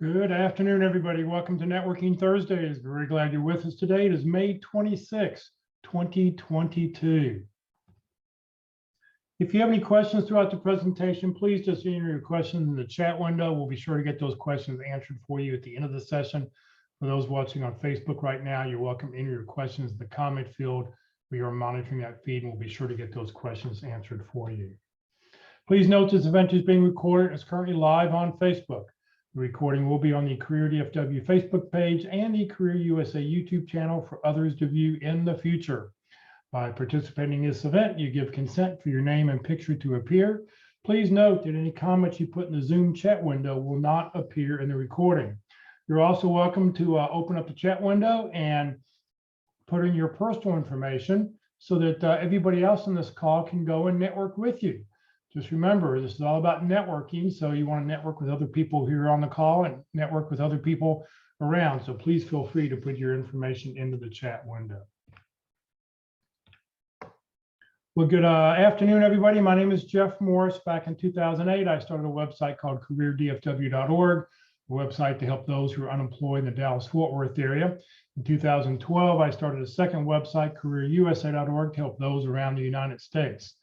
Good afternoon, everybody. Welcome to Networking Thursdays. Very glad you're with us today. It is May 26, 2022. If you have any questions throughout the presentation, please just enter your questions in the chat window. We'll be sure to get those questions answered for you at the end of the session. For those watching on Facebook right now, you're welcome to enter your questions in the comment field. We are monitoring that feed and we'll be sure to get those questions answered for you. Please note this event is being recorded and is currently live on Facebook. The recording will be on the Career DFW Facebook page and the Career USA YouTube channel for others to view in the future. By participating in this event, you give consent for your name and picture to appear. Please note that any comments you put in the Zoom chat window will not appear in the recording. You're also welcome to open up the chat window and put in your personal information so that everybody else on this call can go and network with you. Just remember, this is all about networking. So you want to network with other people here on the call and network with other people around. So please feel free to put your information into the chat window. Well, good afternoon, everybody. My name is Jeff Morris. Back in 2008, I started a website called careerdfw.org, a website to help those who are unemployed in the Dallas-Fort Worth area. In 2012, I started a second website, careerusa.org, to help those around the United States.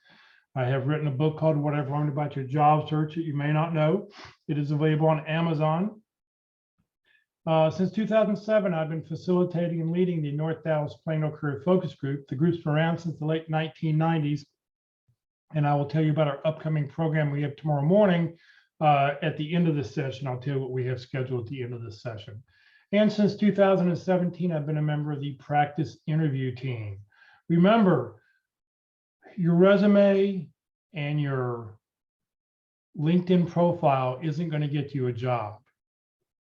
I have written a book called What I've Learned About Your Job Search that you may not know. It is available on Amazon. Since 2007, I've been facilitating and leading the North Dallas Plano Career Focus Group. The group's been around since the late 1990s. And I will tell you about our upcoming program we have tomorrow morning. At the end of this session, I'll tell you what we have scheduled at the end of this session. And since 2017, I've been a member of the practice interview team. Remember, your resume and your LinkedIn profile isn't going to get you a job,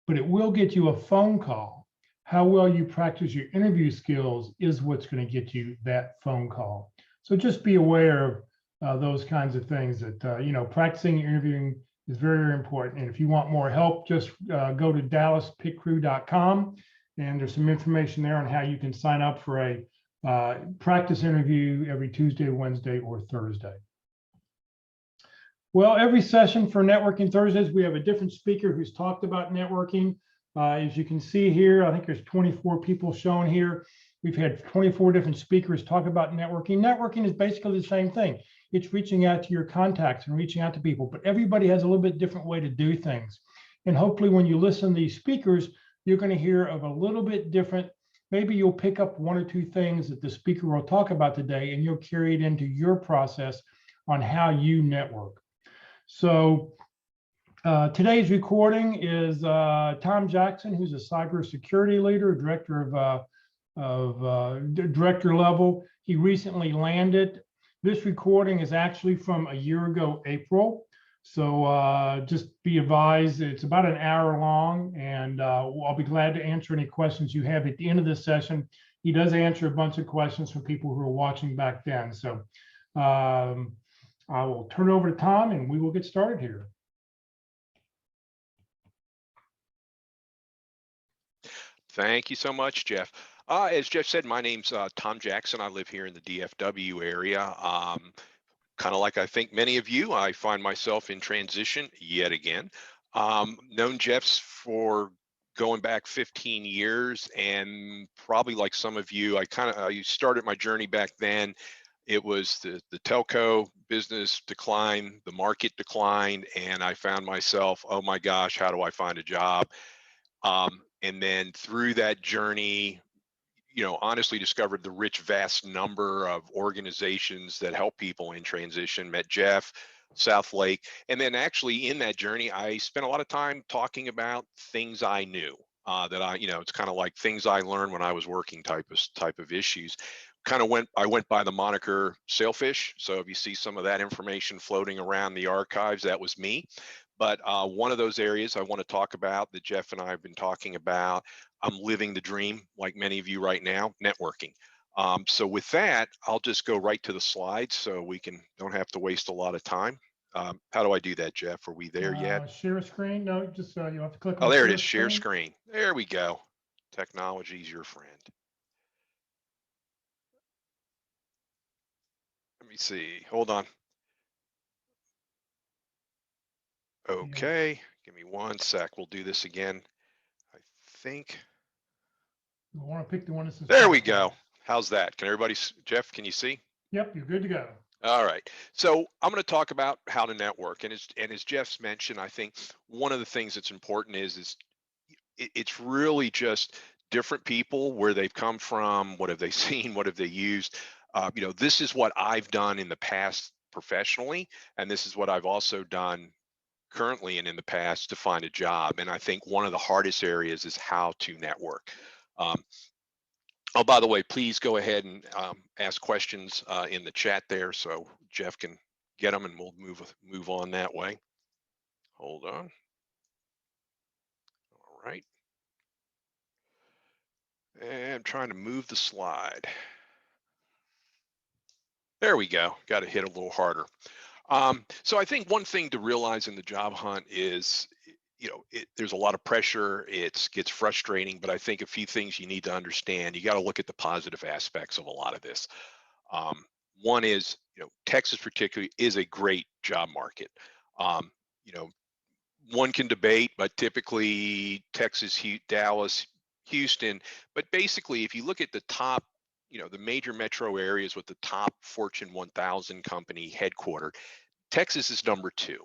but it will get you a phone call. How well you practice your interview skills is what's going to get you that phone call. So just be aware of those kinds of things that, practicing your interviewing is very, very important. And if you want more help, just go to dallaspitcrew.com and there's some information there on how you can sign up for a practice interview every Tuesday, Wednesday, or Thursday. Well, every session for Networking Thursdays, we have a different speaker who's talked about networking. As you can see here, I think there's 24 people shown here. We've had 24 different speakers talk about networking. Networking is basically the same thing. It's reaching out to your contacts and reaching out to people, but everybody has a little bit different way to do things. And hopefully when you listen to these speakers, you're going to hear of a little bit different. Maybe you'll pick up one or two things that the speaker will talk about today, and you'll carry it into your process on how you network. So today's recording is Tom Jackson, who's a cybersecurity leader, director director level. He recently landed. This recording is actually from a year ago, April. So just be advised, it's about an hour long, and I'll be glad to answer any questions you have at the end of this session. He does answer a bunch of questions from people who were watching back then. So I will turn it over to Tom and we will get started here. Thank you so much, Jeff. As Jeff said, my name's Tom Jackson. I live here in the DFW area. Kind of like I think many of you, I find myself in transition yet again. Known Jeff's for going back 15 years, and probably like some of you, I started my journey back then. It was the telco business decline, the market declined, and I found myself, oh my gosh, how do I find a job? And then through that journey, honestly discovered the rich, vast number of organizations that help people in transition, met Jeff, South Lake. And then actually in that journey, I spent a lot of time talking about things I knew it's kind of like things I learned when I was working type of issues. I went by the moniker Sailfish. So if you see some of that information floating around the archives, that was me. But one of those areas I want to talk about that Jeff and I have been talking about, I'm living the dream like many of you right now, networking. So with that, I'll just go right to the slides so we don't have to waste a lot of time. How do I do that, Jeff? Are we there yet? Share screen? No, just you have to click on. Oh, there it is, share screen. There we go. Technology's your friend. Let me see, hold on. Okay, Give me one sec. We'll do this again. I think. You want to pick the one that says There we PowerPoint. go. How's that? Can everybody, Jeff, can you see? Yep, you're good to go. All right. So I'm going to talk about how to network. And as Jeff's mentioned, I think one of the things that's important is it's really just different people, where they've come from, what have they seen, what have they used. This is what I've done in the past professionally, and this is what I've also done currently and in the past to find a job. And I think one of the hardest areas is how to network. Um, oh, by the way, please go ahead and ask questions in the chat there, so Jeff can get them, and we'll move on that way. Hold on. All right. And I'm trying to move the slide. There we go. Got to hit a little harder. So I think one thing to realize in the job hunt is, there's a lot of pressure. It gets frustrating, but I think a few things you need to understand. You got to look at the positive aspects of a lot of this. Um, One is, Texas particularly is a great job market. Um, you know, One can debate, but typically Texas, Dallas, Houston. But basically, if you look at the top, the major metro areas with the top Fortune 1000 company headquartered, Texas is number two,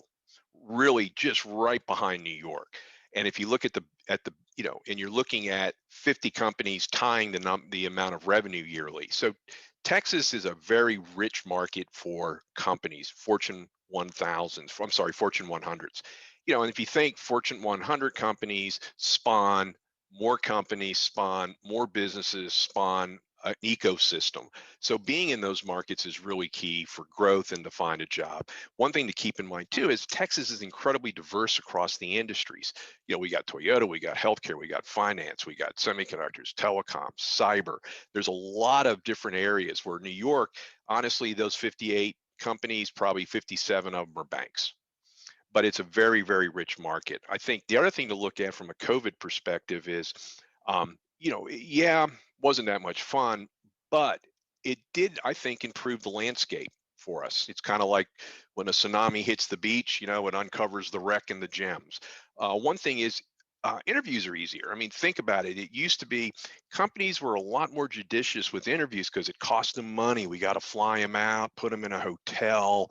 really just right behind New York. And if you look and you're looking at 50 companies tying the amount of revenue yearly. So Texas is a very rich market for companies, Fortune 1000s, I'm sorry, Fortune 100s. And if you think Fortune 100 companies spawn more businesses, spawn an ecosystem. So being in those markets is really key for growth and to find a job. One thing to keep in mind too is Texas is incredibly diverse across the industries. We got Toyota, we got healthcare, we got finance, we got semiconductors, telecoms, cyber. There's a lot of different areas where New York, honestly, those 58 companies, probably 57 of them are banks. But it's a very, very rich market. I think the other thing to look at from a COVID perspective is, yeah, wasn't that much fun, but it did, I think, improve the landscape for us. It's kind of like when a tsunami hits the beach, it uncovers the wreck and the gems. One thing is, interviews are easier. I mean, think about it. It used to be companies were a lot more judicious with interviews because it cost them money. We got to fly them out, put them in a hotel.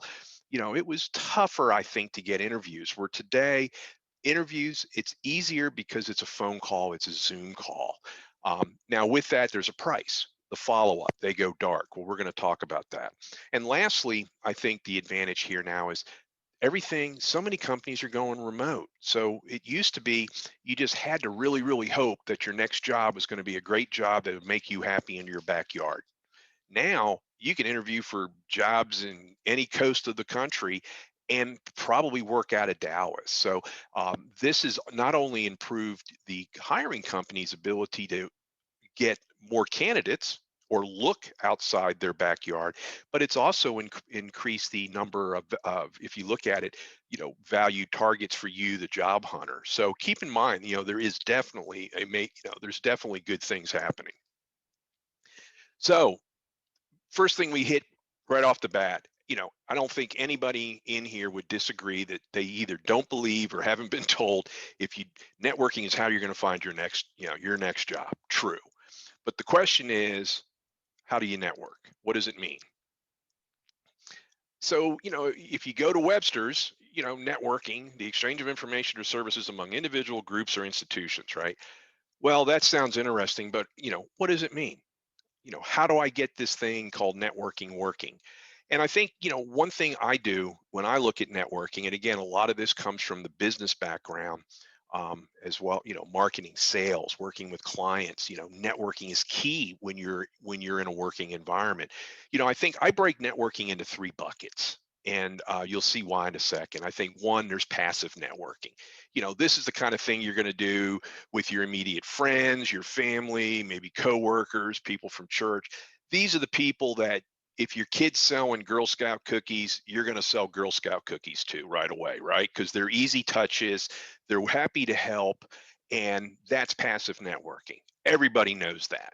It was tougher, I think, to get interviews. Where today, interviews, it's easier because it's a phone call, it's a Zoom call. Now, with that, there's a price. The follow up, they go dark. Well, we're going to talk about that. And lastly, I think the advantage here now is so many companies are going remote. So it used to be you just had to really, really hope that your next job was going to be a great job that would make you happy in your backyard. Now you can interview for jobs in any coast of the country and probably work out of Dallas. So this has not only improved the hiring company's ability to get more candidates or look outside their backyard, but it's also increased the number of, if you look at it, value targets for you, the job hunter. So keep in mind, there is definitely there's definitely good things happening. So first thing we hit right off the bat, I don't think anybody in here would disagree that they either don't believe or haven't been told if you networking is how you're going to find your next job. True. But the question is, how do you network? What does it mean? So, if you go to Webster's, networking, the exchange of information or services among individual groups or institutions, right? Well, that sounds interesting, but what does it mean? How do I get this thing called networking working? And I think, one thing I do when I look at networking, and again, a lot of this comes from the business background as well, marketing, sales, working with clients, networking is key when you're in a working environment. I think I break networking into three buckets. And you'll see why in a second. I think one, there's passive networking. This is the kind of thing you're going to do with your immediate friends, your family, maybe coworkers, people from church. These are the people that if your kid's selling Girl Scout cookies, you're going to sell Girl Scout cookies to right away, right? Because they're easy touches, they're happy to help, and that's passive networking. Everybody knows that.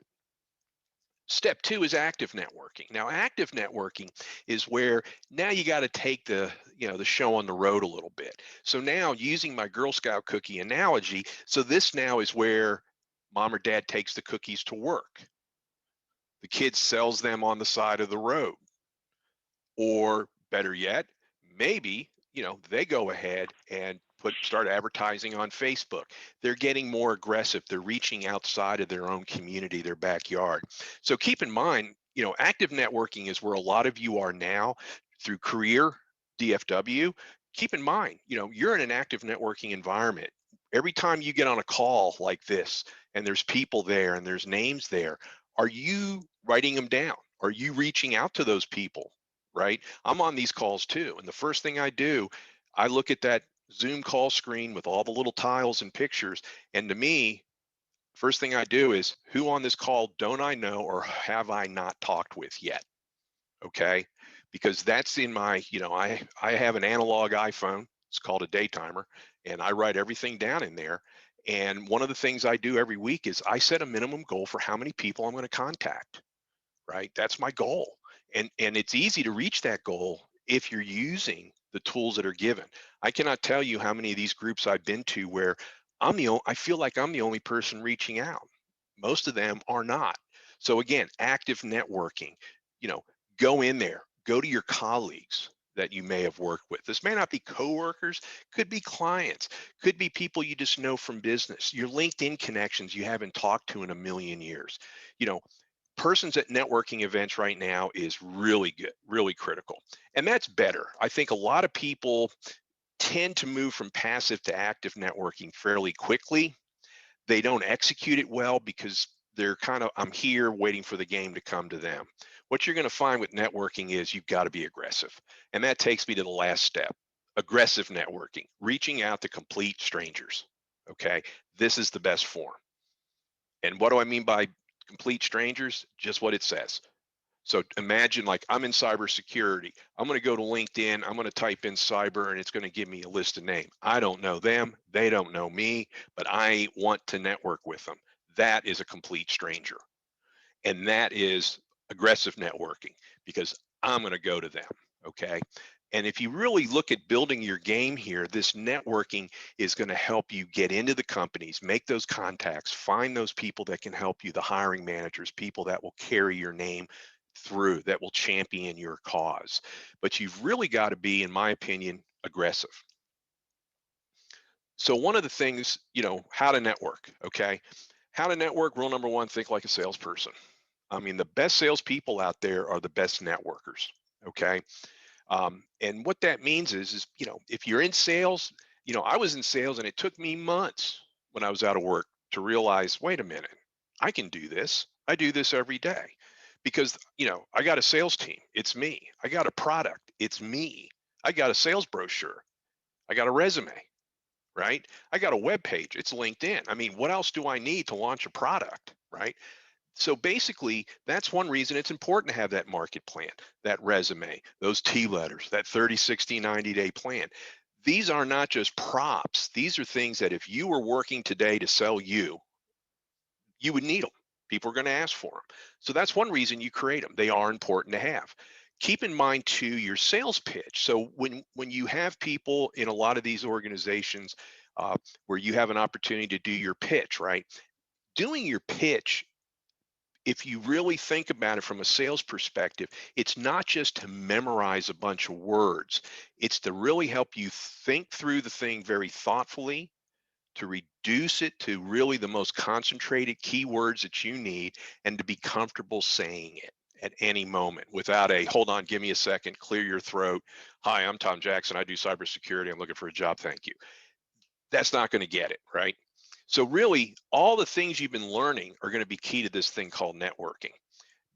Step two is active networking. Now, active networking is where now you got to take the show on the road a little bit. So now using my Girl Scout cookie analogy, so this now is where mom or dad takes the cookies to work. The kid sells them on the side of the road. Or better yet, maybe, they go ahead and start advertising on Facebook. They're getting more aggressive. They're reaching outside of their own community, their backyard. So keep in mind, active networking is where a lot of you are now through career DFW. Keep in mind, you're in an active networking environment. Every time you get on a call like this and there's people there and there's names there, are you writing them down? Are you reaching out to those people? Right? I'm on these calls too. And the first thing I do, I look at that Zoom call screen with all the little tiles and pictures. And to me, first thing I do is who on this call don't I know or have I not talked with yet? Okay. Because that's in my, I have an analog iPhone. It's called a day timer. And I write everything down in there. And one of the things I do every week is I set a minimum goal for how many people I'm going to contact, right? That's my goal. And it's easy to reach that goal if you're using the tools that are given. I cannot tell you how many of these groups I've been to where I feel like I'm the only person reaching out. Most of them are not. So again, active networking, you know, go in there, go to your colleagues that you may have worked with. This may not be coworkers, could be clients, could be people you just know from business, your LinkedIn connections you haven't talked to in a million years. You know, persons at networking events right now is really good, really critical. And that's better. I think a lot of people tend to move from passive to active networking fairly quickly. They don't execute it well because they're kind of, I'm here waiting for the game to come to them. What you're going to find with networking is you've got to be aggressive. And that takes me to the last step, aggressive networking, reaching out to complete strangers. Okay. This is the best form. And what do I mean by complete strangers? Just what it says. So imagine like I'm in cybersecurity. I'm going to go to LinkedIn. I'm going to type in cyber and it's going to give me a list of names. I don't know them. They don't know me, but I want to network with them. That is a complete stranger. And that is aggressive networking because I'm going to go to them. Okay. And if you really look at building your game here, this networking is going to help you get into the companies, make those contacts, find those people that can help you, the hiring managers, people that will carry your name through, that will champion your cause. But you've really got to be, in my opinion, aggressive. So one of the things, how to network, okay? How to network, rule number one, think like a salesperson. I mean, the best salespeople out there are the best networkers. Okay. And what that means is, if you're in sales, I was in sales and it took me months when I was out of work to realize, wait a minute, I can do this. I do this every day because, I got a sales team. It's me. I got a product. It's me. I got a sales brochure. I got a resume, right? I got a web page. It's LinkedIn. I mean, what else do I need to launch a product, right? So basically, that's one reason it's important to have that market plan, that resume, those T letters, that 30, 60, 90-day plan. These are not just props. These are things that if you were working today to sell you, you would need them. People are going to ask for them. So that's one reason you create them. They are important to have. Keep in mind too your sales pitch. So when you have people in a lot of these organizations where you have an opportunity to do your pitch, right? Doing your pitch, if you really think about it from a sales perspective, it's not just to memorize a bunch of words. It's to really help you think through the thing very thoughtfully, to reduce it to really the most concentrated keywords that you need, and to be comfortable saying it at any moment without a hold on, give me a second, clear your throat. Hi, I'm Tom Jackson. I do cybersecurity. I'm looking for a job. Thank you. That's not going to get it, right? So really, all the things you've been learning are going to be key to this thing called networking.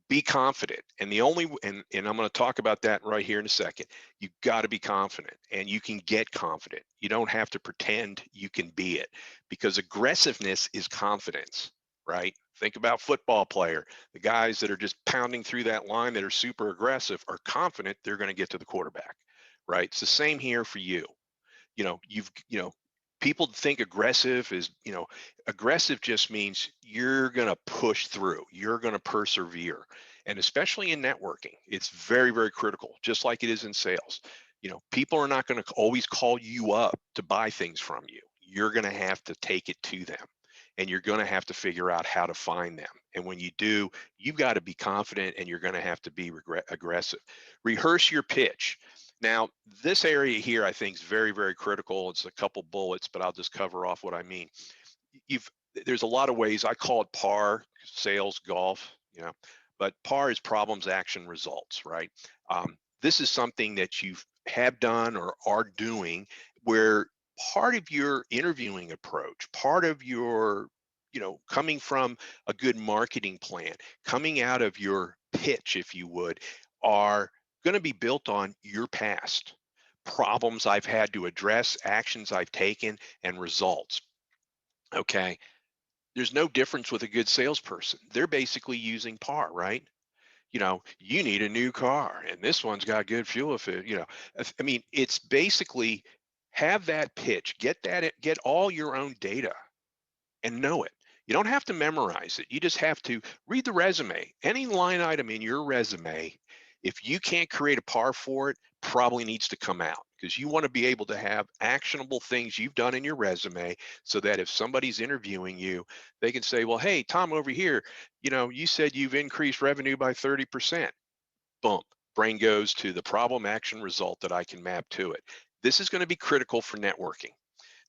Be confident. And and I'm going to talk about that right here in a second. You got to be confident and you can get confident. You don't have to pretend you can be it because aggressiveness is confidence, right? Think about football player. The guys that are just pounding through that line that are super aggressive are confident they're going to get to the quarterback, right? It's the same here for you. You've People think aggressive is, aggressive just means you're going to push through, you're going to persevere. And especially in networking, it's very, very critical, just like it is in sales. People are not going to always call you up to buy things from you. You're going to have to take it to them, and you're going to have to figure out how to find them. And when you do, you've got to be confident, and you're going to have to be aggressive. Rehearse your pitch. Now, this area here, I think, is very, very critical. It's a couple bullets, but I'll just cover off what I mean. You've There's a lot of ways. I call it PAR, sales golf, but PAR is problems, action, results, right? This is something that you have done or are doing, where part of your interviewing approach, part of your, coming from a good marketing plan, coming out of your pitch, if you would, are going to be built on your past, problems I've had to address, actions I've taken, and results. Okay. There's no difference with a good salesperson. They're basically using PAR, right? You need a new car and this one's got good fuel efficiency. I mean, it's basically have that pitch, get all your own data and know it. You don't have to memorize it. You just have to read the resume. Any line item in your resume, if you can't create a par for it, probably needs to come out, because you want to be able to have actionable things you've done in your resume, so that if somebody's interviewing you, they can say, well, hey, Tom over here, you said you've increased revenue by 30%. Boom. Brain goes to the problem, action, result that I can map to it. This is going to be critical for networking.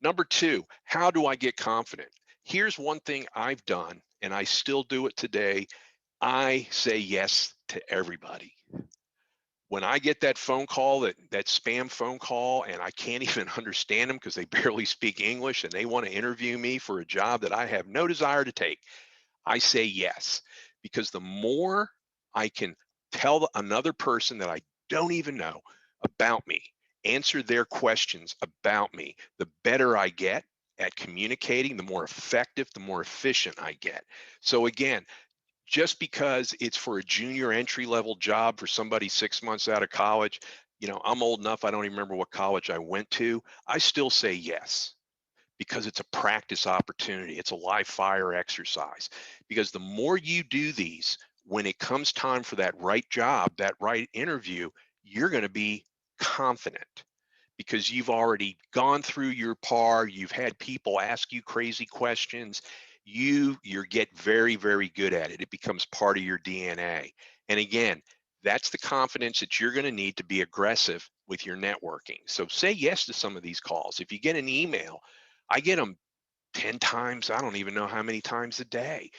Number two, how do I get confident? Here's one thing I've done, and I still do it today. I say yes to everybody. When I get that phone call, that spam phone call, and I can't even understand them because they barely speak English and they want to interview me for a job that I have no desire to take, I say yes, because the more I can tell another person that I don't even know about me, answer their questions about me, the better I get at communicating, the more effective, the more efficient I get. So again, just because it's for a junior entry level job for somebody 6 months out of college, I'm old enough, I don't even remember what college I went to. I still say yes, because it's a practice opportunity. It's a live fire exercise. Because the more you do these, when it comes time for that right job, that right interview, you're going to be confident, because you've already gone through your par. You've had people ask you crazy questions. You get very, very good at it. It becomes part of your DNA. And again, that's the confidence that you're going to need to be aggressive with your networking. So say yes to some of these calls. If you get an email, I get them 10 times, I don't even know how many times a day.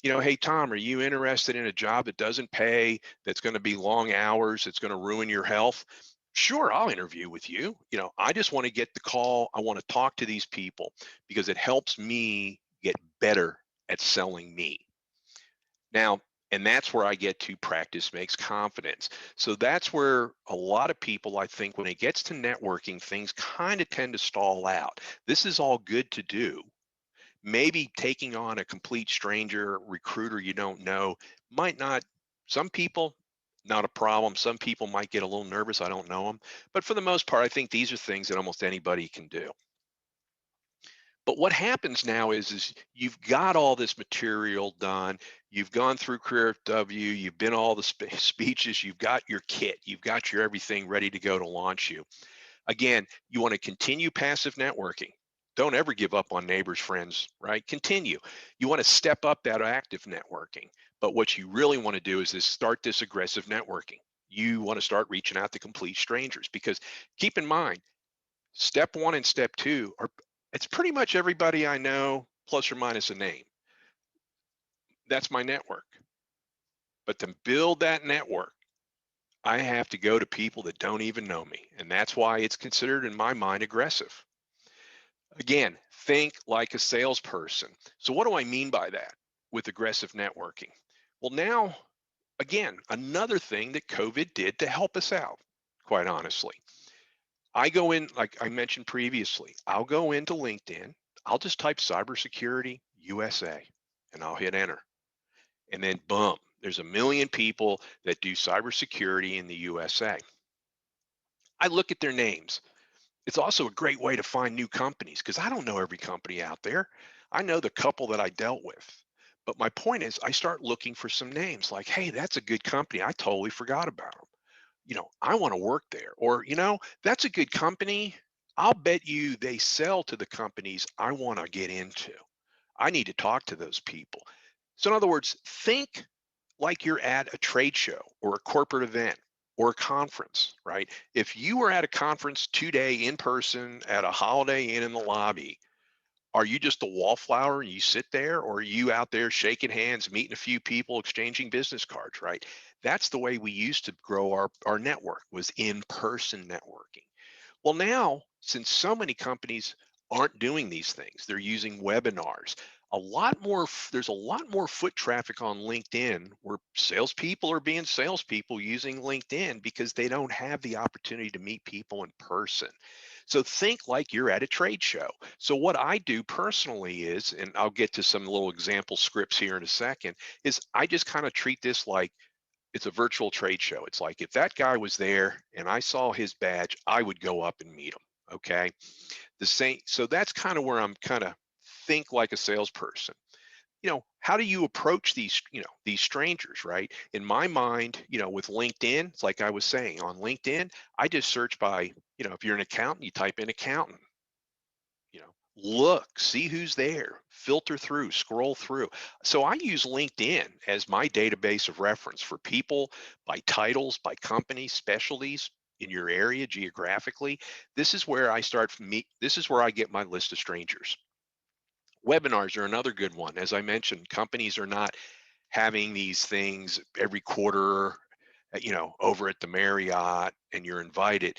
Hey, Tom, are you interested in a job that doesn't pay, that's going to be long hours, that's going to ruin your health? Sure, I'll interview with you. I just want to get the call. I want to talk to these people because it helps me get better at selling me. Now, and that's where I get to practice makes confidence. So that's where a lot of people, I think, when it gets to networking, things kind of tend to stall out. This is all good to do. Maybe taking on a complete stranger, recruiter you don't know, might not, some people, not a problem. Some people might get a little nervous. I don't know them. But for the most part, I think these are things that almost anybody can do. But what happens now is you've got all this material done. You've gone through Career FW. You've been all the speeches. You've got your kit. You've got your everything ready to go to launch you. Again, you want to continue passive networking. Don't ever give up on neighbors, friends, right? Continue. You want to step up that active networking. But what you really want to do is start this aggressive networking. You want to start reaching out to complete strangers, because keep in mind, step one and step two are, it's pretty much everybody I know plus or minus a name. That's my network. But to build that network, I have to go to people that don't even know me. And that's why it's considered, in my mind, aggressive. Again, think like a salesperson. So what do I mean by that with aggressive networking? Well, now, again, another thing that COVID did to help us out, quite honestly. I go in, like I mentioned previously, I'll go into LinkedIn, I'll just type cybersecurity USA, and I'll hit enter. And then boom, there's a million people that do cybersecurity in the USA. I look at their names. It's also a great way to find new companies because I don't know every company out there. I know the couple that I dealt with. But my point is, I start looking for some names like, hey, that's a good company. I totally forgot about them. I want to work there. Or, that's a good company. I'll bet you they sell to the companies I want to get into. I need to talk to those people. So, in other words, think like you're at a trade show or a corporate event or a conference, right? If you were at a conference today in person at a Holiday Inn in the lobby, are you just a wallflower and you sit there, or are you out there shaking hands, meeting a few people, exchanging business cards, right? That's the way we used to grow our network, was in-person networking. Well, now, since so many companies aren't doing these things, they're using webinars. There's a lot more foot traffic on LinkedIn where salespeople are being salespeople using LinkedIn because they don't have the opportunity to meet people in person. So think like you're at a trade show. So what I do personally is, and I'll get to some little example scripts here in a second, is I just kind of treat this like it's a virtual trade show. It's like if that guy was there and I saw his badge, I would go up and meet him. Okay. The same. So that's kind of where I'm kind of think like a salesperson. How do you approach these strangers, right? In my mind, with LinkedIn, it's like I was saying on LinkedIn, I just search by, if you're an accountant, you type in accountant, look, see who's there, filter through, scroll through. So I use LinkedIn as my database of reference for people by titles, by company, specialties in your area geographically. This is where I get my list of strangers. Webinars are another good one. As I mentioned, companies are not having these things every quarter, over at the Marriott and you're invited.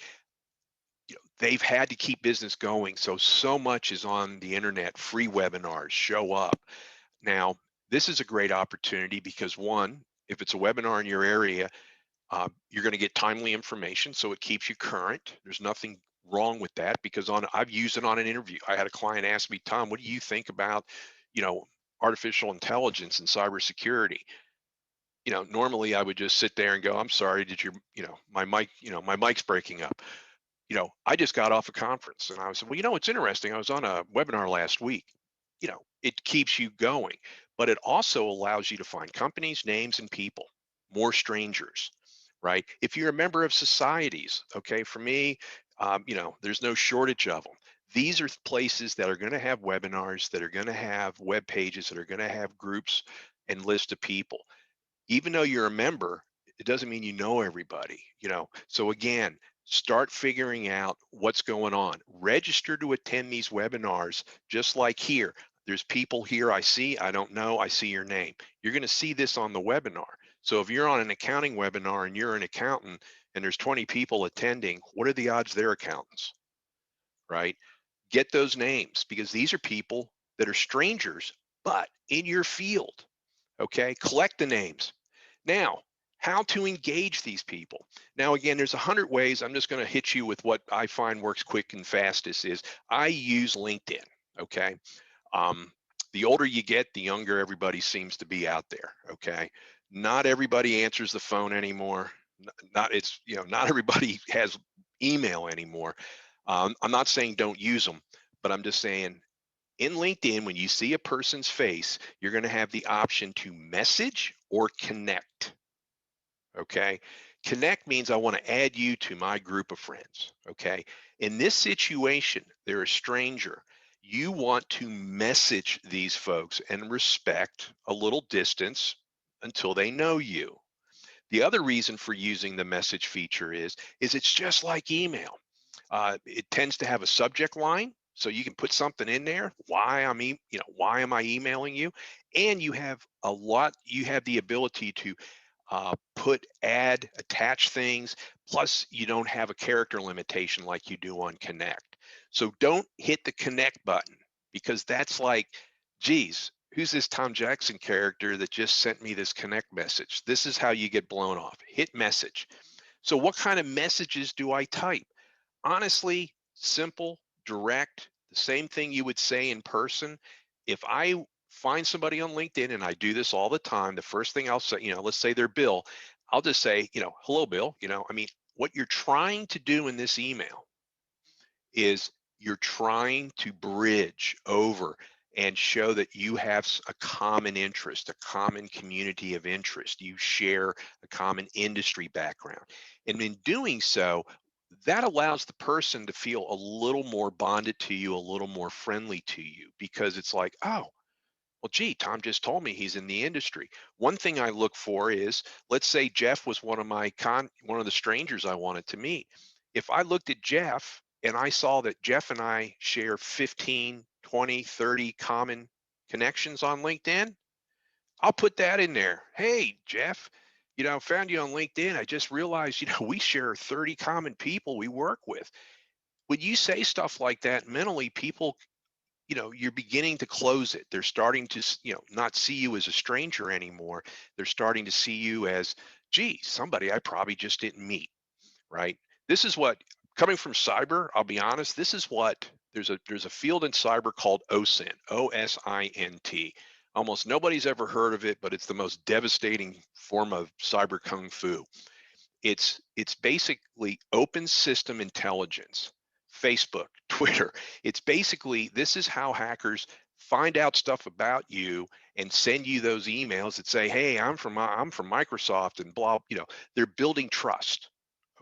They've had to keep business going. So much is on the internet, free webinars show up. Now, this is a great opportunity because one, if it's a webinar in your area, you're going to get timely information. So it keeps you current. There's nothing wrong with that because I've used it on an interview. I had a client ask me, Tom, what do you think about, you know, artificial intelligence and cybersecurity? Normally I would just sit there and go, I'm sorry, my mic's breaking up. I just got off a conference and I was, well, it's interesting. I was on a webinar last week. It keeps you going, but it also allows you to find companies, names, and people, more strangers, right? If you're a member of societies, okay, for me, there's no shortage of them. These are places that are going to have webinars, that are going to have web pages, that are going to have groups and list of people. Even though you're a member, it doesn't mean you know everybody. So again, start figuring out what's going on. Register to attend these webinars, just like here. There's people here I don't know, I see your name. You're going to see this on the webinar. So if you're on an accounting webinar and you're an accountant and there's 20 people attending, what are the odds they're accountants, right? Get those names because these are people that are strangers, but in your field. Okay, collect the names. Now, how to engage these people. Now, again, there's 100 ways. I'm just going to hit you with what I find works quick and fastest is I use LinkedIn. Okay. Um, the older you get, the younger everybody seems to be out there. Okay. Not everybody answers the phone anymore. Not everybody has email anymore. I'm not saying don't use them, but I'm just saying in LinkedIn, when you see a person's face, you're going to have the option to message or connect. Okay. Connect means I want to add you to my group of friends. Okay. In this situation, they're a stranger. You want to message these folks and respect a little distance until they know you. The other reason for using the message feature is it's just like email. It tends to have a subject line, so you can put something in there. Why am I emailing you? And you have the ability to attach things. Plus, you don't have a character limitation like you do on Connect. So don't hit the connect button because that's like, geez, who's this Tom Jackson character that just sent me this connect message? This is how you get blown off. Hit message. So what kind of messages do I type? Honestly, simple, direct, the same thing you would say in person. If I find somebody on LinkedIn, and I do this all the time, the first thing I'll say, let's say they're Bill, I'll just say, hello, Bill. What you're trying to do in this email is you're trying to bridge over and show that you have a common interest, a common community of interest. You share a common industry background. And in doing so, that allows the person to feel a little more bonded to you, a little more friendly to you, because it's like, oh, well, gee, Tom just told me he's in the industry. One thing I look for is, let's say Jeff was one of the strangers I wanted to meet. If I looked at Jeff and I saw that Jeff and I share 15, 20, 30 common connections on LinkedIn, I'll put that in there. Hey, Jeff, found you on LinkedIn. I just realized, we share 30 common people we work with. When you say stuff like that, mentally, people, you're beginning to close it. They're starting to not see you as a stranger anymore. They're starting to see you as, gee, somebody I probably just didn't meet. Right? This is what, coming from cyber, I'll be honest, this is what, there's a field in cyber called OSINT, OSINT. Almost nobody's ever heard of it, but it's the most devastating form of cyber kung fu. It's basically open system intelligence. Facebook, Twitter. It's basically, this is how hackers find out stuff about you and send you those emails that say, hey, I'm from Microsoft, and blah, they're building trust.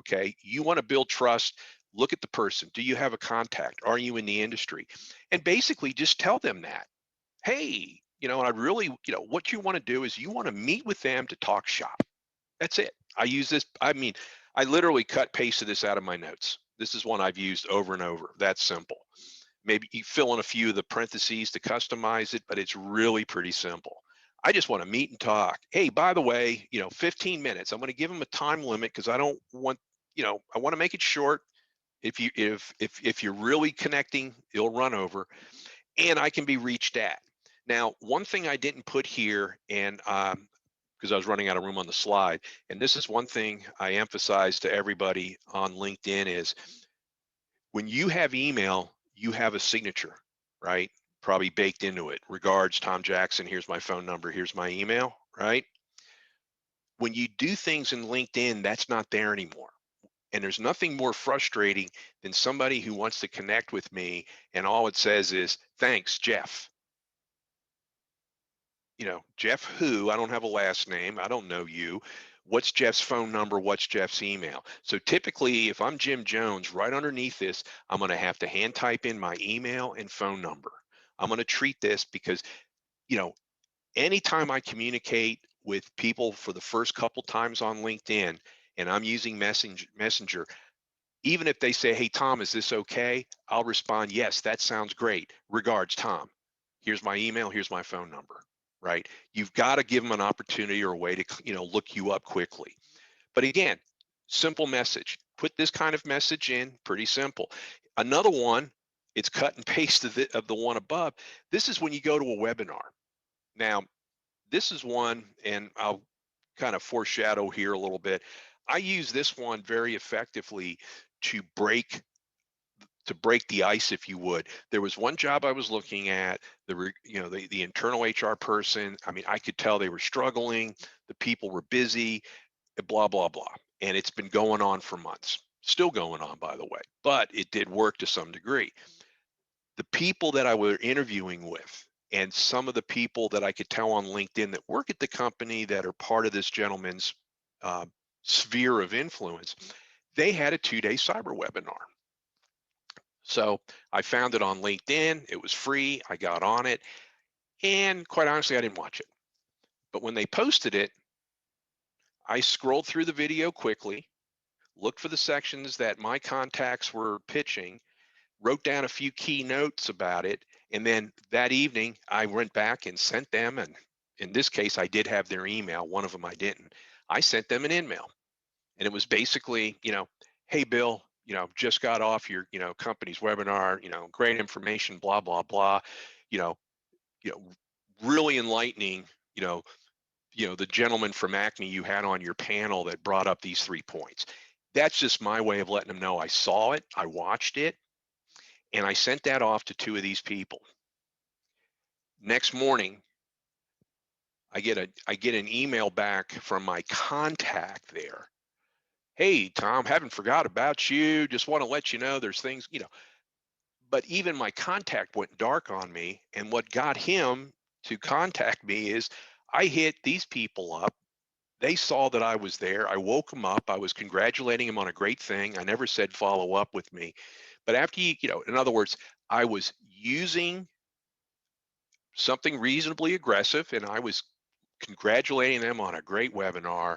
Okay, you want to build trust, look at the person. Do you have a contact? Are you in the industry? And basically just tell them that, hey, and I really, what you want to do is you want to meet with them to talk shop. That's it. I use this. I mean, I literally cut pasted this out of my notes. This is one I've used over and over. That's simple. Maybe you fill in a few of the parentheses to customize it, but it's really pretty simple. I just want to meet and talk. Hey, by the way, 15 minutes. I'm going to give them a time limit because I don't want, I want to make it short. If you're really connecting, it'll run over, and I can be reached at. Now, one thing I didn't put here, and because I was running out of room on the slide. And this is one thing I emphasize to everybody on LinkedIn is, when you have email, you have a signature, right? Probably baked into it. Regards, Tom Jackson. Here's my phone number. Here's my email, right? When you do things in LinkedIn, that's not there anymore. And there's nothing more frustrating than somebody who wants to connect with me and all it says is, thanks, Jeff. Jeff who? I don't have a last name. I don't know you. What's Jeff's phone number? What's Jeff's email? So typically, if I'm Jim Jones, right underneath this, I'm going to have to hand type in my email and phone number. I'm going to treat this because, you know, anytime I communicate with people for the first couple times on LinkedIn and I'm using Messenger, even if they say, hey, Tom, is this okay? I'll respond, yes, that sounds great. Regards, Tom. Here's my email. Here's my phone number, right? You've got to give them an opportunity or a way to, look you up quickly. But again, simple message. Put this kind of message in, pretty simple. Another one, it's cut and paste of the one above. This is when you go to a webinar. Now, this is one, and I'll kind of foreshadow here a little bit. I use this one very effectively to break the ice, if you would. There was one job I was looking at, the internal HR person. I mean, I could tell they were struggling. The people were busy, blah, blah, blah. And it's been going on for months, still going on, by the way, but it did work to some degree. The people that I were interviewing with, and some of the people that I could tell on LinkedIn that work at the company that are part of this gentleman's uh, sphere of influence, they had a 2-day cyber webinar. So I found it on LinkedIn. It was free. I got on it. And quite honestly, I didn't watch it. But when they posted it, I scrolled through the video quickly, looked for the sections that my contacts were pitching, wrote down a few key notes about it. And then that evening, I went back and sent them. And in this case, I did have their email. One of them I didn't. I sent them an email. And it was basically, hey, Bill, just got off your, company's webinar, great information, blah, blah, blah, you know, you know, really enlightening, you know, the gentleman from Acme you had on your panel that brought up these 3 points. That's just my way of letting them know I saw it, I watched it, and I sent that off to 2 of these people. Next morning, I get an email back from my contact there. Hey, Tom, haven't forgot about you. Just want to let you know there's things, But even my contact went dark on me. And what got him to contact me is I hit these people up. They saw that I was there. I woke them up. I was congratulating them on a great thing. I never said follow up with me. But after in other words, I was using something reasonably aggressive and I was congratulating them on a great webinar.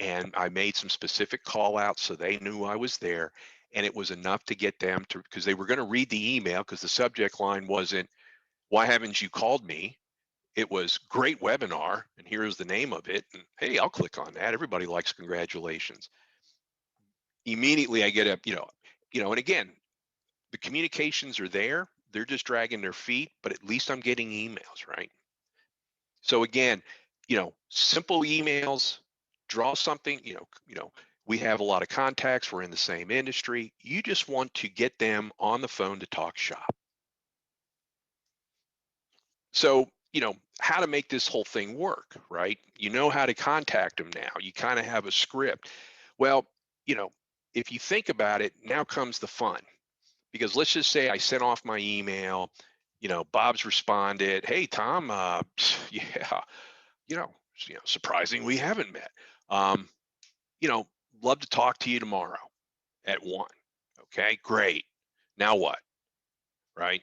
And I made some specific call outs so they knew I was there. And it was enough to get them to, because they were going to read the email, because the subject line wasn't, why haven't you called me? It was great webinar. And here's the name of it. And hey, I'll click on that. Everybody likes congratulations. Immediately I get and again, the communications are there. They're just dragging their feet, but at least I'm getting emails, right? So again, simple emails, draw something, we have a lot of contacts, we're in the same industry. You just want to get them on the phone to talk shop. So, how to make this whole thing work, right? You know how to contact them now. You kind of have a script. Well, you know, if you think about it, now comes the fun. Because let's just say I sent off my email, Bob's responded, "Hey Tom, yeah, surprising we haven't met. Um, you know, love to talk to you tomorrow at 1. Okay, great. Now what? Right?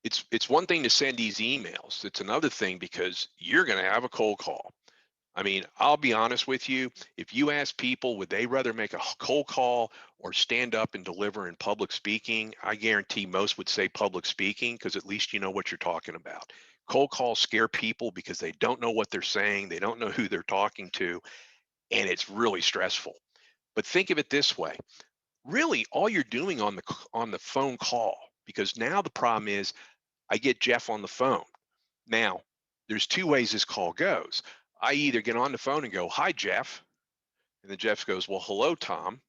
It's one thing to send these emails. It's another thing because you're going to have a cold call. I mean, I'll be honest with you. If you ask people, would they rather make a cold call or stand up and deliver in public speaking? I guarantee most would say public speaking because at least you know what you're talking about. Cold calls scare people because they don't know what they're saying. They don't know who they're talking to, and it's really stressful. But think of it this way. Really, all you're doing on the phone call, because now the problem is I get Jeff on the phone. Now, there's two ways this call goes. I either get on the phone and go, "Hi, Jeff." And then Jeff goes, "Well, hello, Tom."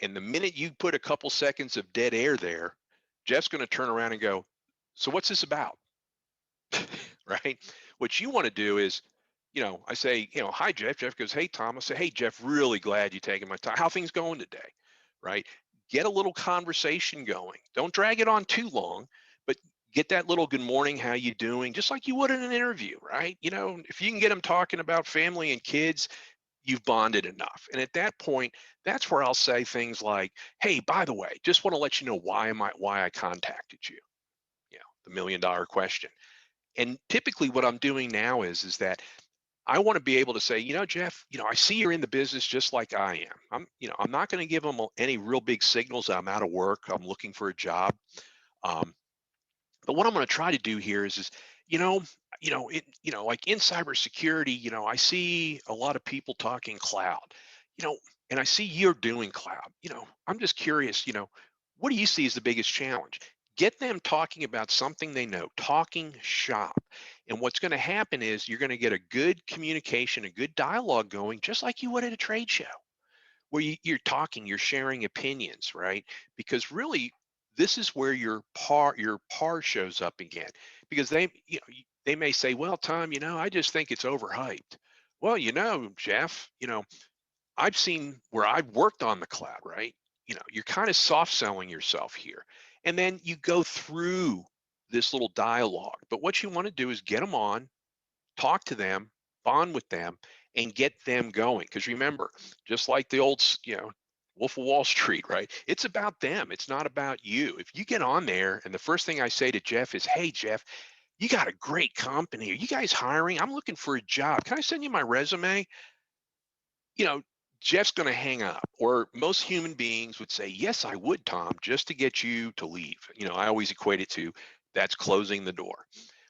And the minute you put a couple seconds of dead air there, Jeff's going to turn around and go, "So what's this about?" Right? What you want to do is, I say, "Hi, Jeff." Jeff goes, "Hey, Tom." I say, "Hey, Jeff, really glad you taking my time. How things going today?" Right? Get a little conversation going. Don't drag it on too long, but get that little good morning, how you doing? Just like you would in an interview, right? If you can get them talking about family and kids, you've bonded enough. And at that point, that's where I'll say things like, "Hey, by the way, just want to let you know why I contacted you." The $1 million question. And typically what I'm doing now is that I want to be able to say, Jeff, I see you're in the business just like I am. I'm not going to give them any real big signals that I'm out of work. I'm looking for a job. Um, but what I'm going to try to do here is you know, like in cybersecurity, I see a lot of people talking cloud, you know, and I see you're doing cloud. I'm just curious, what do you see as the biggest challenge? Get them talking about something they know, talking shop. And what's going to happen is you're going to get a good communication, a good dialogue going, just like you would at a trade show where you're talking, you're sharing opinions, right? Because really, this is where your par shows up again. Because they may say, "Well, Tom, I just think it's overhyped." Well, Jeff, I've seen where I've worked on the cloud, right? You're kind of soft selling yourself here, and then you go through this little dialogue. But what you want to do is get them on, talk to them, bond with them, and get them going. Because remember, just like the old, Wolf of Wall Street, right? It's about them. It's not about you. If you get on there, and the first thing I say to Jeff is, "Hey, Jeff, you got a great company. Are you guys hiring? I'm looking for a job. Can I send you my resume?" You know, Jeff's going to hang up, or most human beings would say, "Yes, I would, Tom, just to get you to leave." I always equate it to that's closing the door.